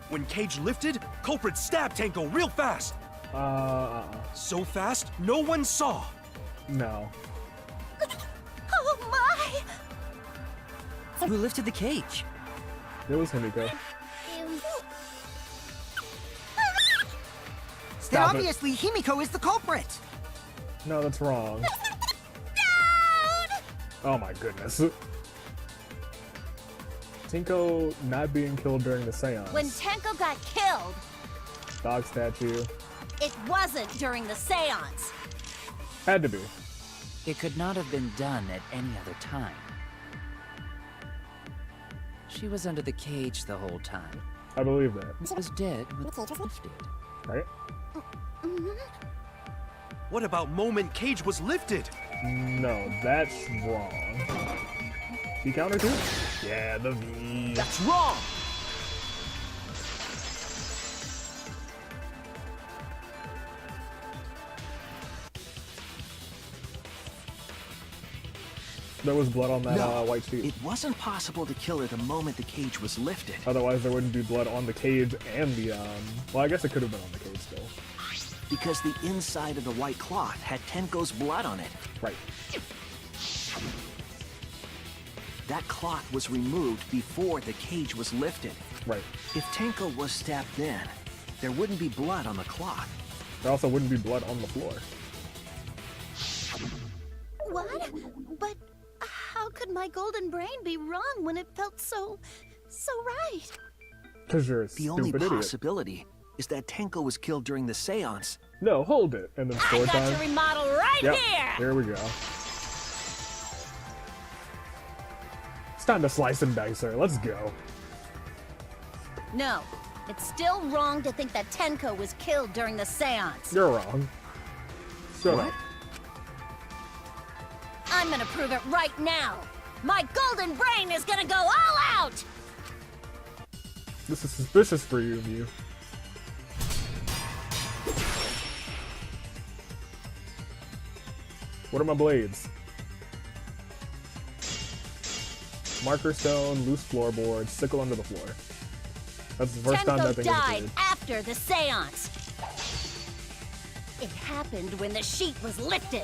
When Cage lifted, culprit stabbed Tenko real fast. So fast, no one saw. No. Oh my! Who lifted the cage? It was Himiko. Then Stop it. obviously Himiko is the culprit. No, that's wrong. Oh my goodness. Tinko not being killed during the seance. When Tenko got killed, Dog statue. it wasn't during the seance. Had to be. It could not have been done at any other time. She was under the cage the whole time. I believe that. She was dead when the cage was lifted. Right? What about moment Cage was lifted? No, that's wrong. V counter too? Yeah, the V. That's wrong! There was blood on that No, white sheet. it wasn't possible to kill her the moment the cage was lifted. Otherwise, there wouldn't be blood on the cage and the, well, I guess it could have been on the cage still. Because the inside of the white cloth had Tenko's blood on it. Right. That cloth was removed before the cage was lifted. Right. If Tenko was stabbed then, there wouldn't be blood on the cloth. There also wouldn't be blood on the floor. What? But how could my golden brain be wrong when it felt so right? Because you're a The only stupid idiot. possibility is that Tenko was killed during the seance. No, hold it. And then I story got time. your remodel right Yep, here! there we go. It's time to slice and dice her. Let's go. No, it's still wrong to think that Tenko was killed during the seance. You're wrong. Shut What? up. I'm gonna prove it right now. My golden brain is gonna go all out! This is suspicious for you, Mew. What are my blades? Marker stone, loose floorboard, sickle under the floor. That's the first time that Tenko thing died is after the seance. It happened when the sheet was lifted.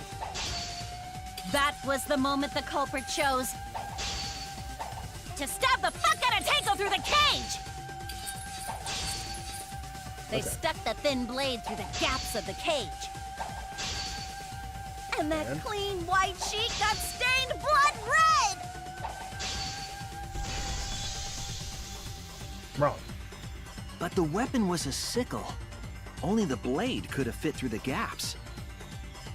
That was the moment the culprit chose to stab the fuck out of Tenko through the cage! They stuck the thin blade through the gaps of the cage. And that And? clean white sheet got stained blood red! Wrong. But the weapon was a sickle. Only the blade could have fit through the gaps.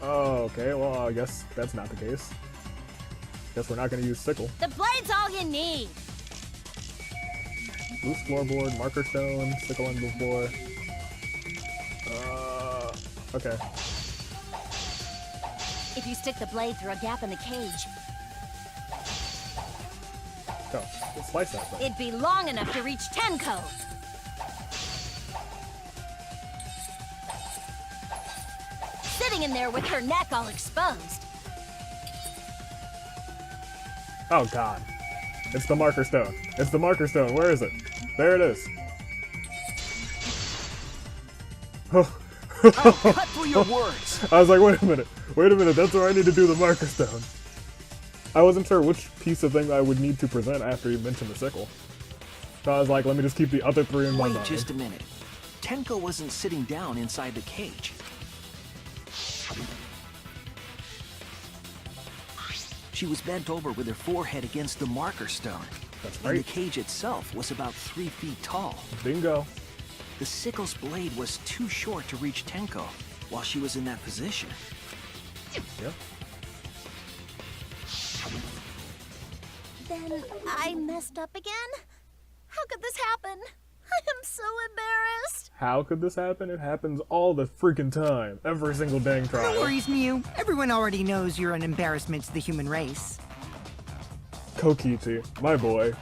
Oh, okay, well, I guess that's not the case. Guess we're not gonna use sickle. The blade's all you need. Loose floorboard, marker stone, sickle into the floor. Okay. If you stick the blade through a gap in the cage, Go. Let's slice that thing. it'd be long enough to reach Tenko. Sitting in there with her neck all exposed. Oh god. It's the marker stone. It's the marker stone. Where is it? There it is. Cut through your words. I was like, wait a minute. Wait a minute. That's where I need to do the marker stone. I wasn't sure which piece of thing I would need to present after you mentioned the sickle. So I was like, let me just keep the other three in my mind. Wait just a minute. Tenko wasn't sitting down inside the cage. She was bent over with her forehead against the marker stone. That's And right. the cage itself was about 3 feet tall. Bingo. The sickle's blade was too short to reach Tenko while she was in that position. Yeah. Then I messed up again? How could this happen? I am so embarrassed. How could this happen? It happens all the freaking time. Every single dang trial. No worries, Mew. Everyone already knows you're an embarrassment to the human race. Kokichi, my boy.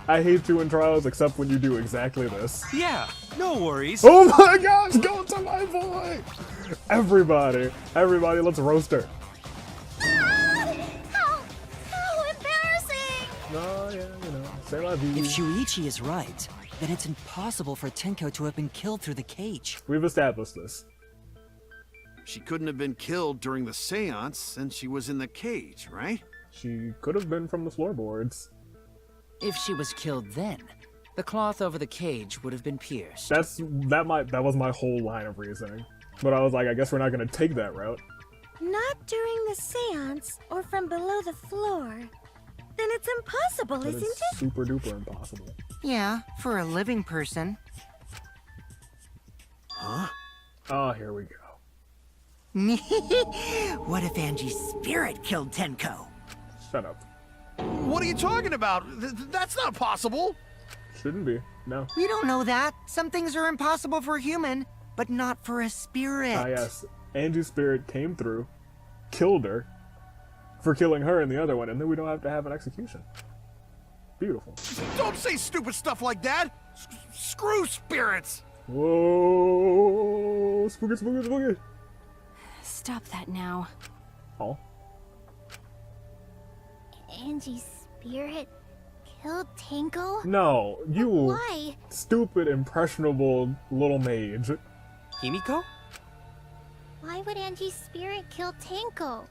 I hate you in trials except when you do exactly this. Yeah, no worries. Oh my gosh, go to my boy! Everybody, let's roast her. How embarrassing! No, yeah, you know, say la vie. If Shuichi is right, then it's impossible for Tenko to have been killed through the cage. We've established this. She couldn't have been killed during the seance since she was in the cage, right? She could have been from the floorboards. If she was killed then, the cloth over the cage would have been pierced. That was my whole line of reasoning. But I was like, I guess we're not gonna take that route. Not during the seance or from below the floor. Then it's impossible, But isn't it's it? super duper impossible. Yeah, for a living person. Huh? Oh, here we go. What if Angie's spirit killed Tenko? Shut up. What are you talking about? That's not possible. Shouldn't be. No. We don't know that. Some things are impossible for a human, but not for a spirit. Ah, yes. Angie's spirit came through, killed her, for killing her and the other one, and then we don't have to have an execution. Beautiful. Don't say stupid stuff like that. Screw spirits. Whoa! Spooky, spooky, spooky. Stop that now. Oh. Angie's spirit killed Tenko? No, you Why? stupid, impressionable little mage. Himiko? Why would Angie's spirit kill Tenko?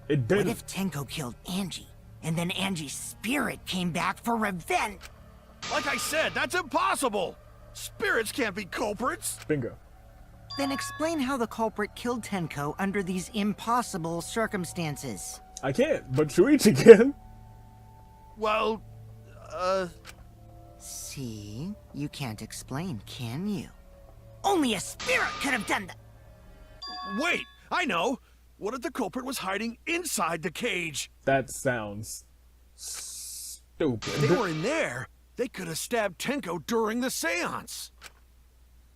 It What didn't. if Tenko killed Angie, and then Angie's spirit came back for revenge? Like I said, that's impossible. Spirits can't be culprits. Bingo. Then explain how the culprit killed Tenko under these impossible circumstances. I can't, but Shuichi can. Well, See? You can't explain, can you? Only a spirit could have done that! wait, I know. What if the culprit was hiding inside the cage? That sounds If they stupid. were in there, they could have stabbed Tenko during the seance.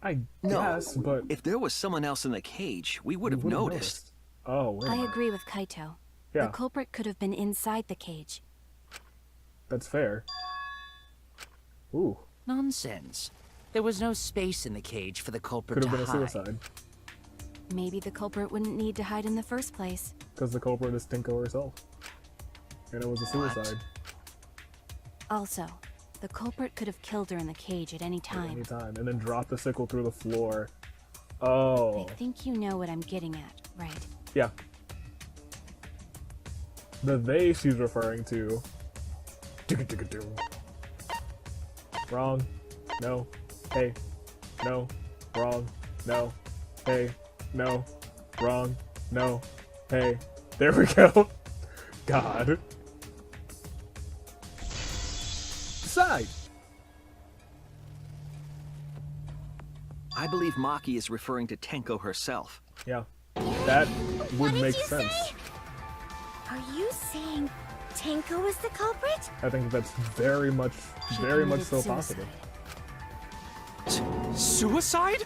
I No, guess, but if there was someone else in the cage, we would have would've noticed. Oh, wait. a I minute. agree with Kaito. Yeah, The culprit could have been inside the cage. that's fair. Ooh, Nonsense. There was no space in the cage for the culprit could have to been a hide. suicide. Maybe the culprit wouldn't need to hide in the first place. Because the culprit is Tenko herself. And it was a suicide. Also, the culprit could have killed her in the cage at any At time. any time. And then drop the sickle through the floor. Oh. I think you know what I'm getting at, right? Yeah. The they she's referring to. Wrong. No. Hey. No. Wrong. No. Hey. No. Wrong. No. Hey. There we go. God. Decide. I believe Maki is referring to Tenko herself. Yeah, that would What did make you sense. say? Are you saying Tenko is the culprit? I think that's very much She so committed possible. suicide. Suicide?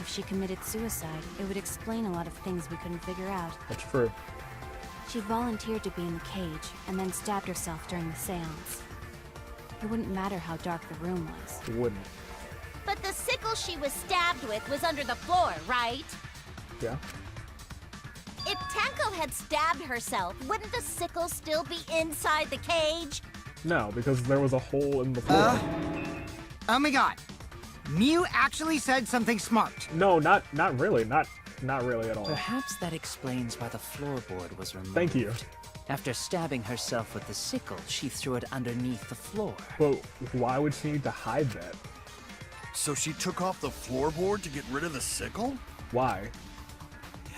If she committed suicide, it would explain a lot of things we couldn't figure out. That's true. She volunteered to be in the cage, and then stabbed herself during the seance. It wouldn't matter how dark the room was. It wouldn't. But the sickle she was stabbed with was under the floor, right? Yeah. If Tenko had stabbed herself, wouldn't the sickle still be inside the cage? No, because there was a hole in the floor. Oh my god. Mew actually said something smart. No, not really. Not really at all. Perhaps that explains why the floorboard was removed. Thank you. After stabbing herself with the sickle, she threw it underneath the floor. But why would she need to hide that? So she took off the floorboard to get rid of the sickle? Why?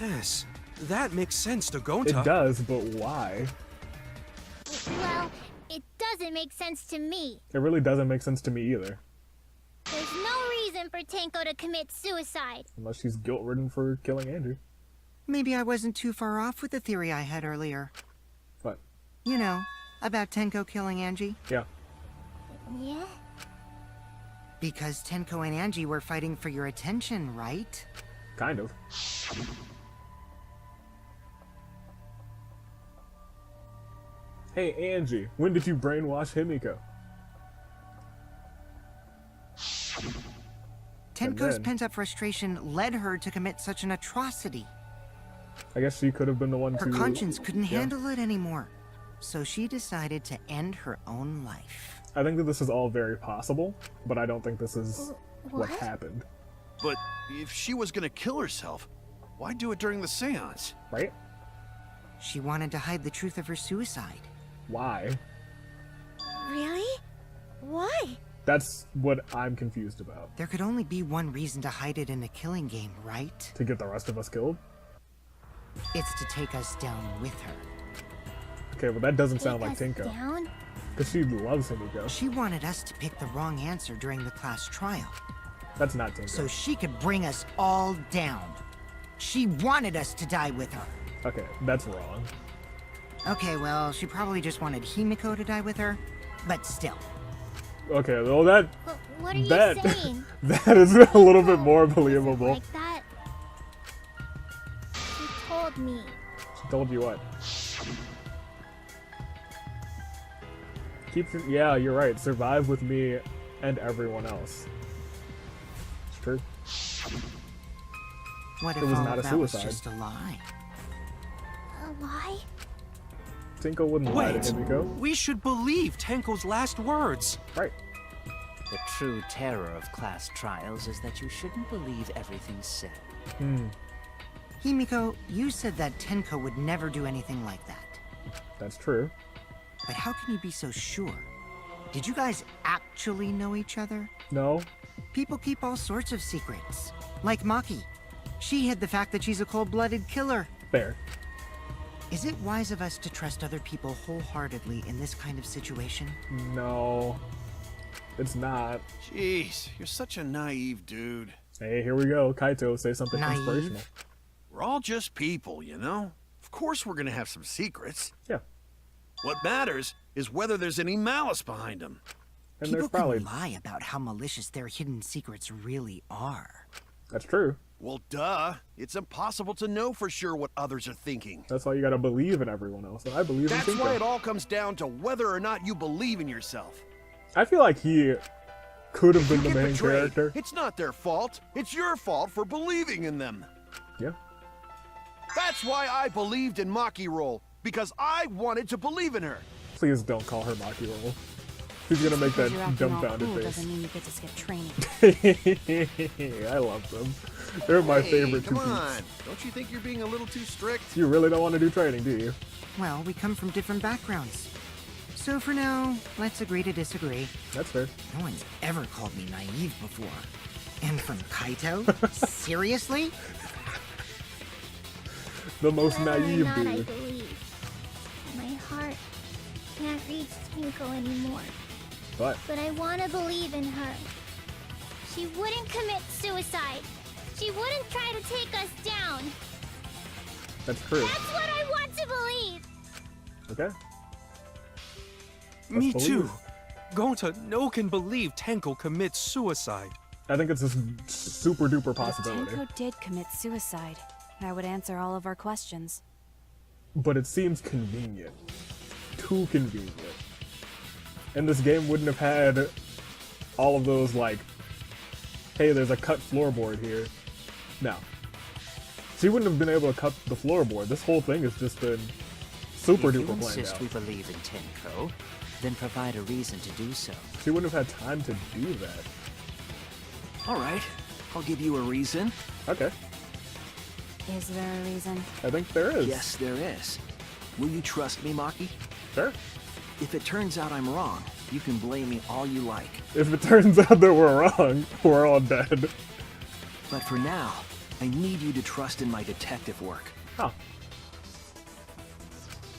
Yes, that makes sense to Gonta. It does, but why? Well, it doesn't make sense to me. It really doesn't make sense to me either. There's no reason for Tenko to commit suicide. Unless she's guilt-ridden for killing Andrew. Maybe I wasn't too far off with the theory I had earlier. What? You know, about Tenko killing Angie. Yeah. Yeah? Because Tenko and Angie were fighting for your attention, right? Kind of. Hey, Angie, when did you brainwash Himiko? Tenko's then- pent-up frustration led her to commit such an atrocity. I guess she could have been the one Her to... conscience couldn't Yeah. handle it anymore. So she decided to end her own life. I think that this is all very possible, but I don't think this is what What? happened. But if she was gonna kill herself, why do it during the seance? Right? She wanted to hide the truth of her suicide. Why? Really? Why? That's what I'm confused about. There could only be one reason to hide it in a killing game, right? To get the rest of us killed? It's to take us down with her. Okay, well that doesn't sound Take like us Tinko. down? Because she loves Himiko. She wanted us to pick the wrong answer during the class trial, That's not Tinko. so she could bring us all down. She wanted us to die with her. Okay, that's wrong. Okay, well, she probably just wanted Himiko to die with her, but still. Okay, well that... What are you that, saying? that is a little bit more Is it believable. like that? She told me. She told you what? Yeah, you're right. Survive with me and everyone else. It's true. What if It was all not of a that was suicide. just a lie? A lie? Tinko wouldn't lie to Wait, Himiko. we should believe Tenko's last words. Right. The true terror of class trials is that you shouldn't believe everything said. Himiko, you said that Tenko would never do anything like that. That's true. But how can you be so sure? Did you guys actually know each other? No? People keep all sorts of secrets. Like Maki. She hid the fact that she's a cold-blooded killer. Fair. Is it wise of us to trust other people wholeheartedly in this kind of situation? No. It's not. Jeez, you're such a naive dude. Hey, here we go. Kaito, say something Naive? inspirational. We're all just people, you know? Of course we're gonna have some secrets. Yeah. What matters is whether there's any malice behind them. And People there's probably... can lie about how malicious their hidden secrets really are. That's true. Well, duh. It's impossible to know for sure what others are thinking. That's why you gotta believe in everyone else. And I believe That's in Tinko. why it all comes down to whether or not you believe in yourself. I feel like he could have been the You get main betrayed. character. It's not their fault. It's your fault for believing in them. Yeah. That's why I believed in Maki Roll, because I wanted to believe in her. Please don't call her Maki Roll. She's gonna make that Because you're acting all dumbfounded cool face. doesn't mean you get to skip training. I love them. They're my Hey, favorite two come peeps. on. Don't you think you're being a little too strict? You really don't want to do training, do you? Well, we come from different backgrounds. So for now, let's agree to disagree. That's fair. No one's ever called me naive before. And from Kaito? Seriously? The most Whether or naive not I dude. believe. My heart can't reach Tinko anymore. But But I want to believe in her. She wouldn't commit suicide. She wouldn't try to take us down. That's true. That's what I want to believe. Okay. Me Let's too. believe. Gonta no can believe Tenko commits suicide. I think it's a super duper If possibility. Tenko did commit suicide, that would answer all of our questions. But it seems convenient. Too convenient. And this game wouldn't have had all of those, like, hey, there's a cut floorboard here. No. She wouldn't have been able to cut the floorboard. This whole thing has just been super If you duper planned insist out. we believe in Tenko, then provide a reason to do so. She wouldn't have had time to do that. Alright, I'll give you a reason. Okay. Is there a reason? I think there is. Yes, there is. Will you trust me, Maki? Sure. If it turns out I'm wrong, you can blame me all you like. If it turns out that we're wrong, we're all dead. But for now, I need you to trust in my detective work. Huh.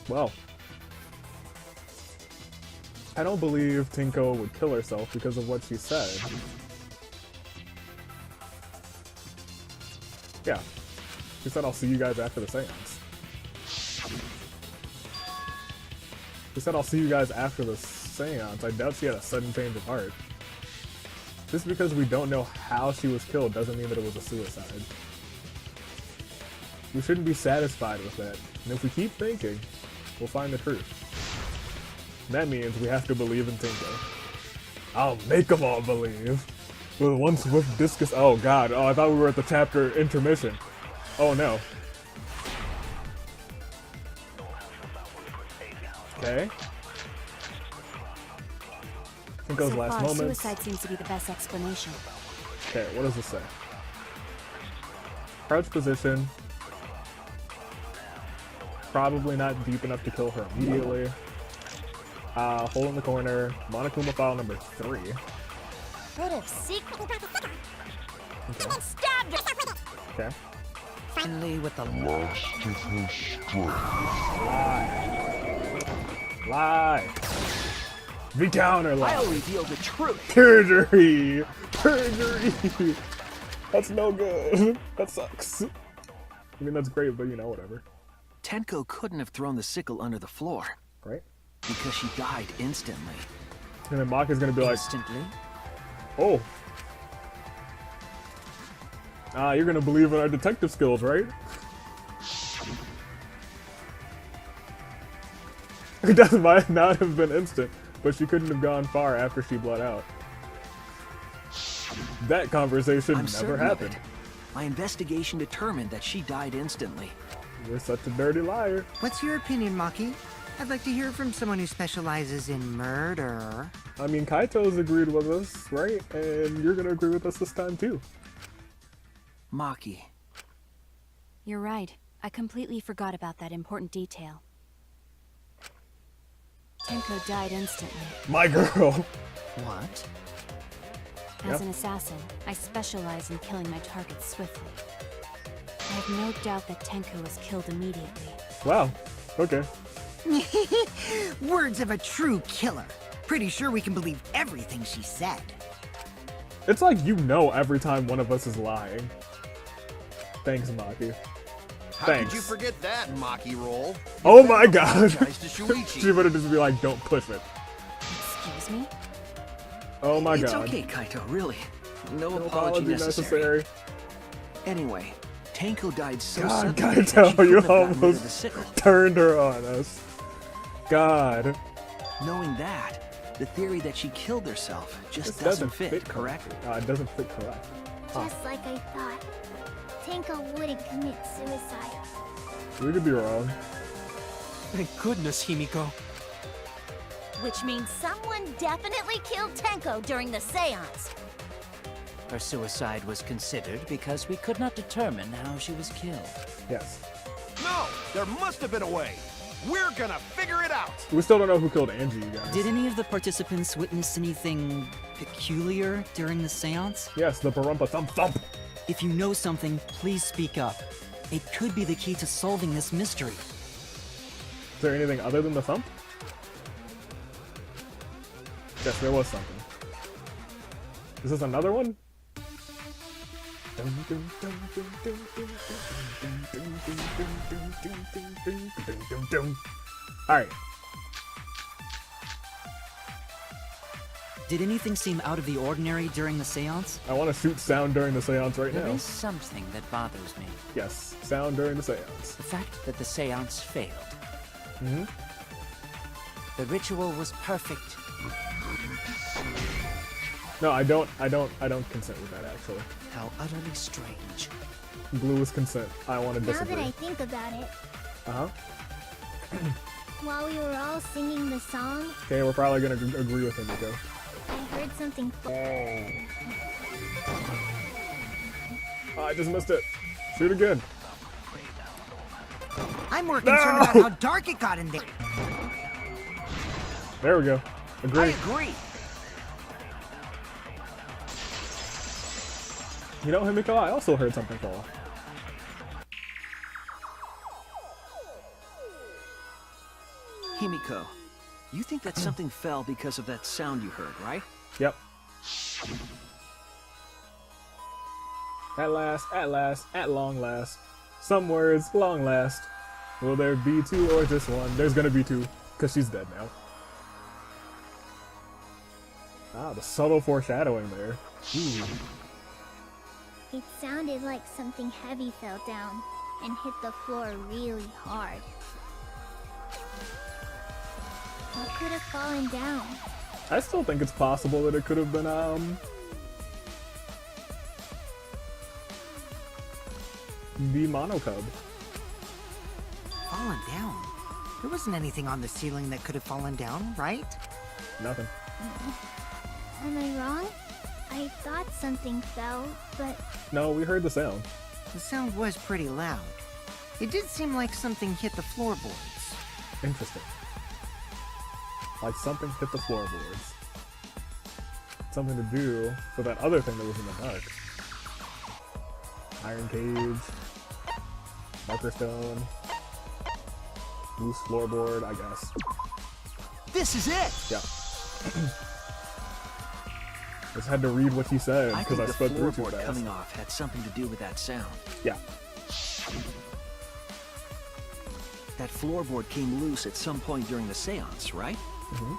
Well. I don't believe Tinko would kill herself because of what she said. Yeah. She said, I'll see you guys after the seance. She said, I'll see you guys after the seance. I doubt she had a sudden change of heart. Just because we don't know how she was killed doesn't mean that it was a suicide. We shouldn't be satisfied with that. And if we keep thinking, we'll find the truth. And that means we have to believe in Tinko. I'll make them all believe. With one swift discus. Oh god. Oh, I thought we were at the chapter intermission. Oh no. Okay. Tinko's So last far, moments. suicide seems to be the best explanation. Okay, what does this say? Crouch position. Probably not deep enough to kill her immediately. Hole in the corner. Monokuma file number 3. Could have secret. Okay. Stabbed her. Okay. Finally, with the Lie. The counter lie. I'll reveal the truth. Perjury. Perjury. That's no good. That sucks. I mean, that's great, but you know, whatever. Tenko couldn't have thrown the sickle under the floor. Right? Because she died instantly. And then Maka's gonna be like, instantly. oh. You're gonna believe in our detective skills, right? That might not have been instant, but she couldn't have gone far after she bled out. That conversation I'm never certain of happened. it. My investigation determined that she died instantly. You're such a dirty liar. What's your opinion, Maki? I'd like to hear from someone who specializes in murder. I mean, Kaito's agreed with us, right? And you're gonna agree with us this time too. Maki. You're right. I completely forgot about that important detail. Tenko died instantly. My girl. What? As an assassin, I specialize in killing my targets swiftly. I have no doubt that Tenko was killed immediately. Wow. Okay. Words of a true killer. Pretty sure we can believe everything she said. It's like you know every time one of us is lying. Thanks, Maki. How Thanks. could you forget that, Maki roll? Oh my god! Apologize to Shuichi. She would just be like, don't push it. Excuse me? Oh my It's god. okay, Kaito, really. No, No apology necessary. Anyway, Tenko died so God, suddenly that she Kaito, couldn't you have gotten rid of the almost sickle. turned her on us. God. Knowing that, the theory that she killed herself just This doesn't fit, correct? It doesn't fit correct. Huh. Just like I thought. Tenko wouldn't commit suicide. We could be wrong. Thank goodness, Himiko. Which means someone definitely killed Tenko during the seance. Her suicide was considered because we could not determine how she was killed. Yes. No, there must have been a way. We're gonna figure it out. We still don't know who killed Angie, you guys. Did any of the participants witness anything peculiar during the seance? Yes, the Barumpa Thump Thump. If you know something, please speak up. It could be the key to solving this mystery. Is there anything other than the thump? Yes, there was something. Is this another one? Alright. Did anything seem out of the ordinary during the seance? I want to shoot sound during the seance right There now. is something that bothers me. Yes, sound during the seance. The fact that the seance failed. Mm-hmm. The ritual was perfect. No, I don't consent with that, actually. How utterly strange. Blue is consent. I want to Now disagree. that I think about it, Uh-huh. while we were all singing the song, Okay, we're probably gonna agree with him, Nico. I heard something. Oh, I just missed it. Shoot again. I'm more concerned about how dark it got in there. There we go. Agree. I agree. You know, Himiko, I also heard something fall. Himiko, you think that something fell because of that sound you heard, right? Yep. At last, at long last. Some words, long last. Will there be two or just one? There's gonna be two, because she's dead now. Ah, the subtle foreshadowing there. Ooh. It sounded like something heavy fell down and hit the floor really hard. What could have fallen down? I still think it's possible that it could have been, the Monocub. Fallen down? There wasn't anything on the ceiling that could have fallen down, right? Nothing. Am I wrong? I thought something fell, but No, we heard the sound. The sound was pretty loud. It did seem like something hit the floorboards. Interesting. Like something hit the floorboards. Something to do with that other thing that was in the dark. Iron cage. Marker stone. Loose floorboard, I guess. This is it! Yeah. Just had to read what he said I because think I the sped through too floorboard fast. coming off had something to do with that sound. Yeah. That floorboard came loose at some point during the seance, right? Mm-hmm.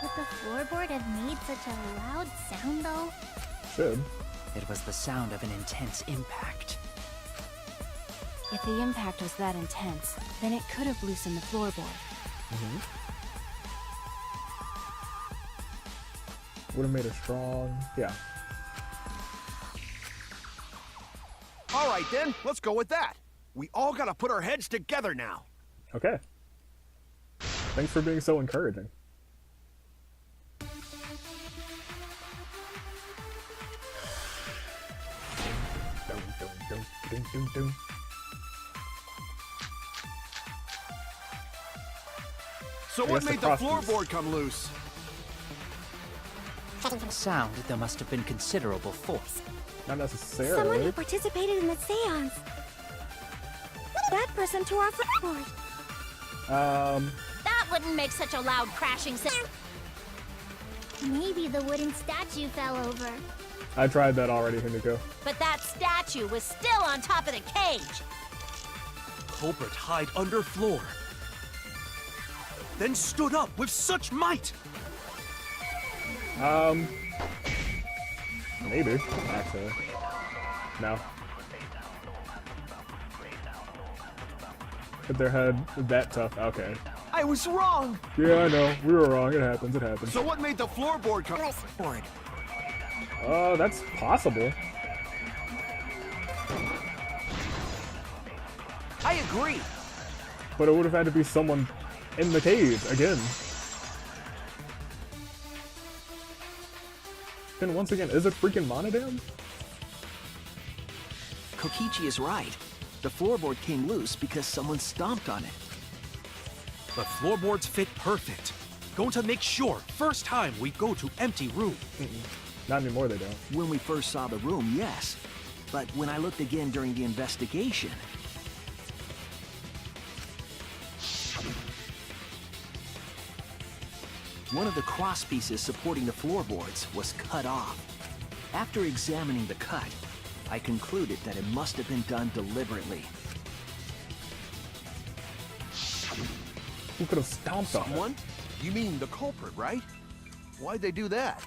would the floorboard have made such a loud sound though? Should. It was the sound of an intense impact. If the impact was that intense, then it could have loosened the floorboard. Mm-hmm. Would have made it strong. Yeah. All right, then. Let's go with that. We all gotta put our heads together now. Okay. Thanks for being so encouraging. Dun, dun, dun, dun, dun, dun. So I what guess the made the cross piece. floorboard come loose? Sound, there must have been considerable force. Not Someone necessarily. who participated in the seance. That person tore off the floorboard. That wouldn't make such a loud crashing sound. Maybe the wooden statue fell over. I tried that already, Himiko. But that statue was still on top of the cage. Culprit hide under floor. Then stood up with such might. Maybe, actually. No. Hit their head that tough. Okay. I was wrong! Yeah, I know. We were wrong. It happens. It happens. So what made the floorboard come? Board. That's possible. I agree! But it would have had to be someone in the cage again. Then once again, is it freaking Monodam? Kokichi is right. The floorboard came loose because someone stomped on it. The floorboards fit perfect. Going to make sure first time we go to empty room. Not anymore, they don't. When we first saw the room, yes. But when I looked again during the investigation... one of the cross pieces supporting the floorboards was cut off. After examining the cut, I concluded that it must have been done deliberately. Who could have stomped on it? Someone? You mean the culprit, right? Why'd they do that?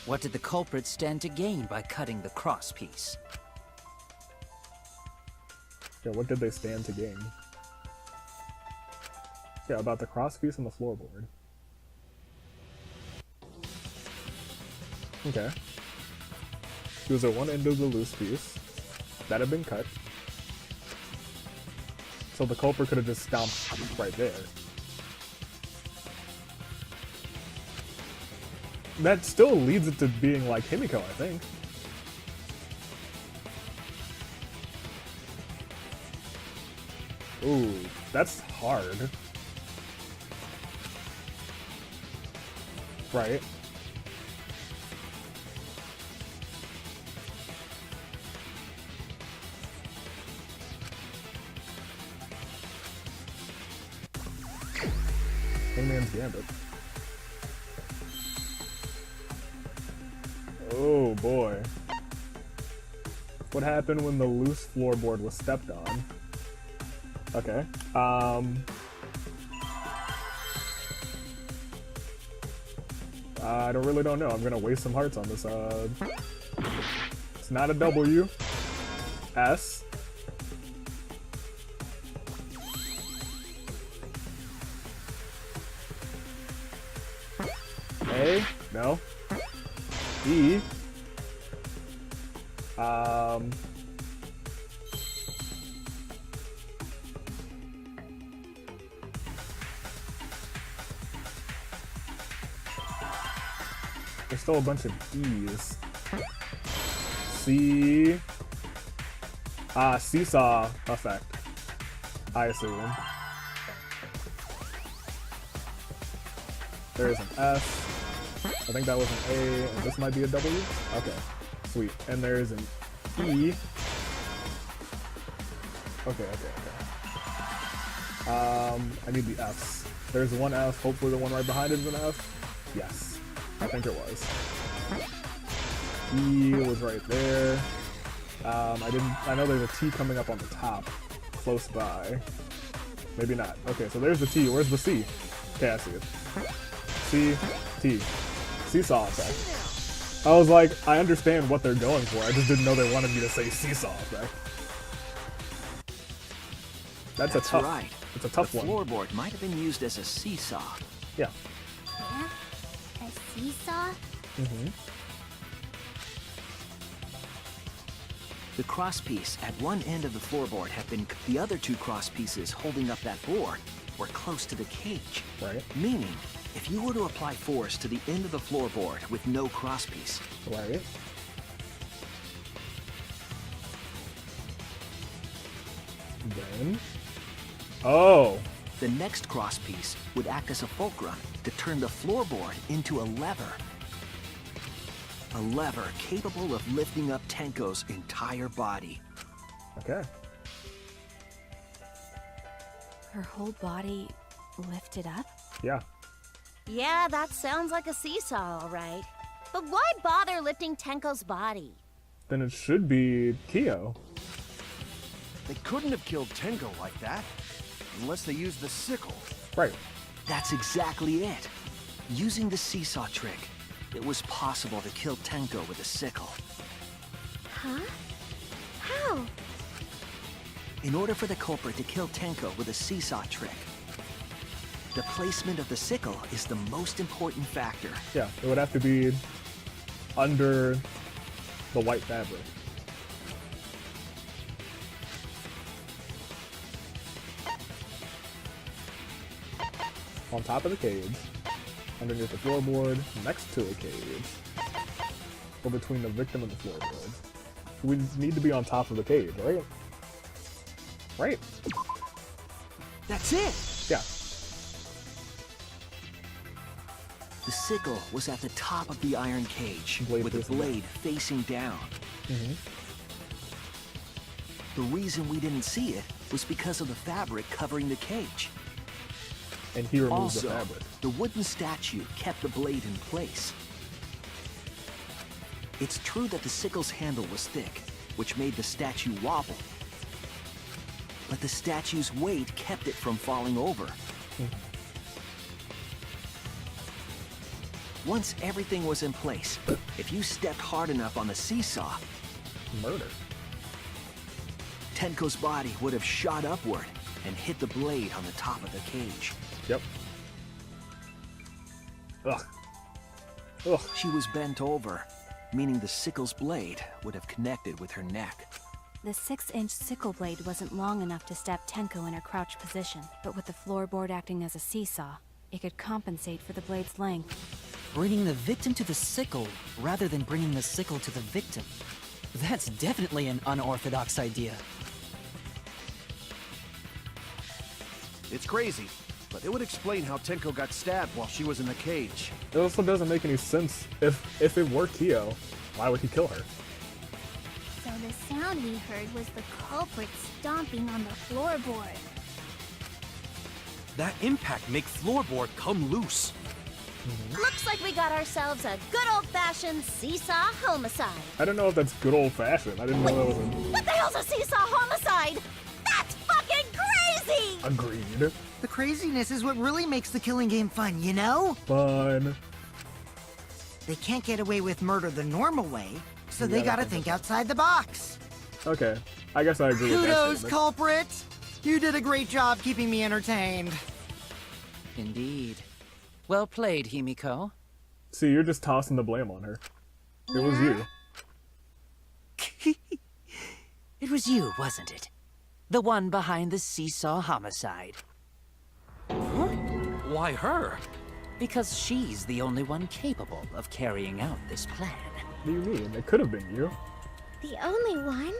What did the culprit stand to gain by cutting the cross piece? Yeah, what did they stand to gain? Yeah, about the cross piece and the floorboard. Okay. He was at one end of the loose piece. That had been cut. So the culprit could have just stomped right there. That still leads it to being like Himiko, I think. Ooh, that's hard. Right. Hangman's Gambit. Oh boy. What happened when the loose floorboard was stepped on? Okay. I really don't know. I'm gonna waste some hearts on this. It's not a W. S. A. No. D. There's still a bunch of E's. C. Seesaw effect, I assume. There is an S. I think that was an A, and this might be a W? Okay, sweet. And there's an E. Okay. I need the F's. There's one F, hopefully the one right behind it is an F. Yes, I think it was. E was right there. I know there's a T coming up on the top, close by. Maybe not. Okay, so there's the T. Where's the C? Okay, I see it. C, T. Seesaw effect. I was like, I understand what they're going for. I just didn't know they wanted me to say seesaw effect. That's a tough. Right. It's a tough the one. Floorboard might have been used as a seesaw. Yeah. Yeah? A seesaw? Mm-hmm. The crosspiece at one end of the floorboard had been. The other two crosspieces holding up that board were close to the cage. Right. Meaning, if you were to apply force to the end of the floorboard with no crosspiece. Right. Then. Oh. The next crosspiece would act as a fulcrum to turn the floorboard into a lever. A lever capable of lifting up Tenko's entire body. Okay. Her whole body lifted up? Yeah. Yeah, that sounds like a seesaw, all right. But why bother lifting Tenko's body? Then it should be Kyo. They couldn't have killed Tenko like that, unless they used the sickle. Right. That's exactly it. Using the seesaw trick, it was possible to kill Tenko with a sickle. Huh? How? In order for the culprit to kill Tenko with a seesaw trick, the placement of the sickle is the most important factor. Yeah, it would have to be under the white fabric. On top of the cage, underneath the floorboard, next to a cage, or between the victim and the floorboard. We need to be on top of the cage, right? Right. That's it! Yeah. The sickle was at the top of the iron cage, Blade with the facing blade facing down. Mm-hmm. The reason we didn't see it was because of the fabric covering the cage. And he removed Also, the fabric. the wooden statue kept the blade in place. It's true that the sickle's handle was thick, which made the statue wobble. But the statue's weight kept it from falling over. Once everything was in place, if you stepped hard enough on the seesaw, Murder. Tenko's body would have shot upward and hit the blade on the top of the cage. Yep. Ugh. Ugh. She was bent over, meaning the sickle's blade would have connected with her neck. The 6-inch sickle blade wasn't long enough to stab Tenko in her crouched position, but with the floorboard acting as a seesaw, it could compensate for the blade's length. Bringing the victim to the sickle rather than bringing the sickle to the victim. That's definitely an unorthodox idea. It's crazy, but it would explain how Tenko got stabbed while she was in the cage. It also doesn't make any sense. If it were Kyo, why would he kill her? So the sound we heard was the culprit stomping on the floorboard. That impact make floorboard come loose. Looks like we got ourselves a good old-fashioned seesaw homicide. I don't know if that's good old-fashioned. I didn't know that was What the hell's a seesaw homicide? That's fucking crazy! Agreed. The craziness is what really makes the killing game fun, you know? Fun. They can't get away with murder the normal way, so You they gotta gotta think think outside the box. Okay. I guess I agree with that Kudos, statement. culprit! You did a great job keeping me entertained. Indeed. Well played, Himiko. See, you're just tossing the blame on her. It was you. It was you, wasn't it? The one behind the seesaw homicide. Why her? Because she's the only one capable of carrying out this plan. What do you mean? It could have been you. The only one?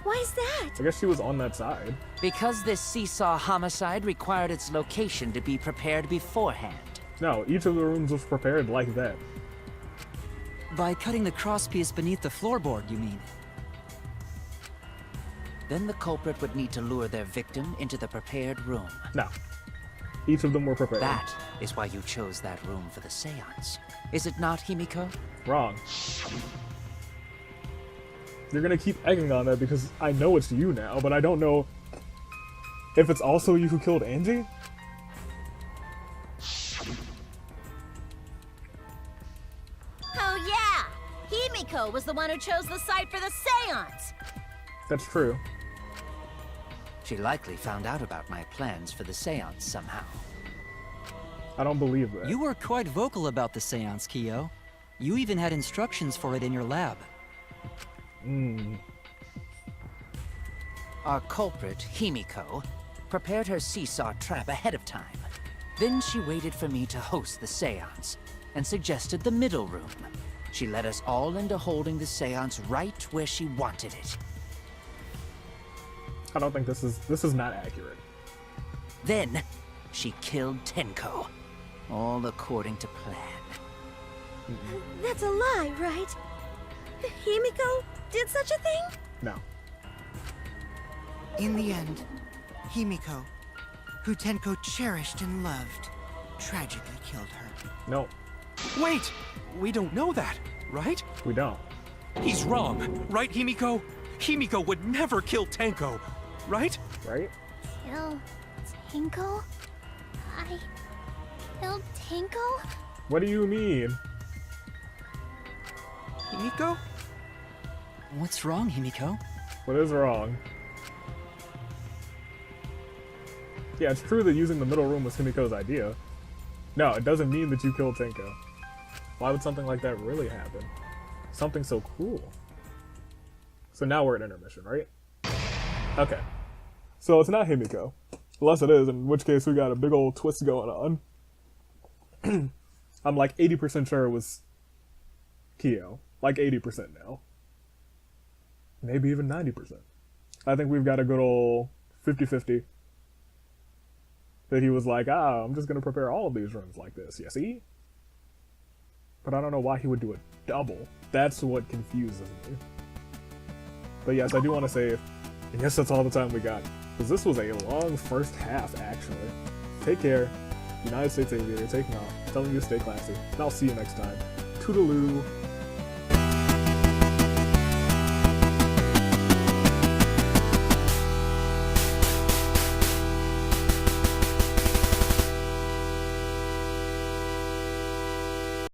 Why's that? I guess she was on that side. Because this seesaw homicide required its location to be prepared beforehand. No, each of the rooms was prepared like that. By cutting the crosspiece beneath the floorboard, you mean? Then the culprit would need to lure their victim into the prepared room. No. Each of them were prepared. That is why you chose that room for the seance. Is it not, Himiko? Wrong. You're gonna keep egging on that because I know it's you now, but I don't know if it's also you who killed Angie? Oh yeah! Himiko was the one who chose the site for the seance! That's true. She likely found out about my plans for the seance somehow. I don't believe that. You were quite vocal about the seance, Kyo. You even had instructions for it in your lab. Our culprit, Himiko, prepared her seesaw trap ahead of time. Then she waited for me to host the seance, and suggested the middle room. She led us all into holding the seance right where she wanted it. I don't think this is not accurate. Then, she killed Tenko. All according to plan. That's a lie, right? Himiko did such a thing? No. In the end, Himiko, who Tenko cherished and loved, tragically killed her. No, Wait! We don't know that, right? we don't. He's wrong, right, Himiko? Himiko would never kill Tenko, right? Right? Kill Tenko? I killed Tenko? What do you mean? Himiko? What's wrong, Himiko? What is wrong? Yeah, it's true that using the middle room was Himiko's idea. No, it doesn't mean that you killed Tenko. Why would something like that really happen? Something so cruel. So now we're at intermission, right? Okay. So it's not Himiko. Unless it is, in which case we got a big old twist going on. I'm like 80% sure it was Kyo. Like 80% now. Maybe even 90%. I think we've got a good old 50-50. That he was like, I'm just going to prepare all of these rooms like this. You see? But I don't know why he would do a double. That's what confuses me. But yes, I do want to say, I guess that's all the time we got. Because this was a long first half, actually. Take care. United States Aviator taking off. Telling you to stay classy. And I'll see you next time. Toodaloo.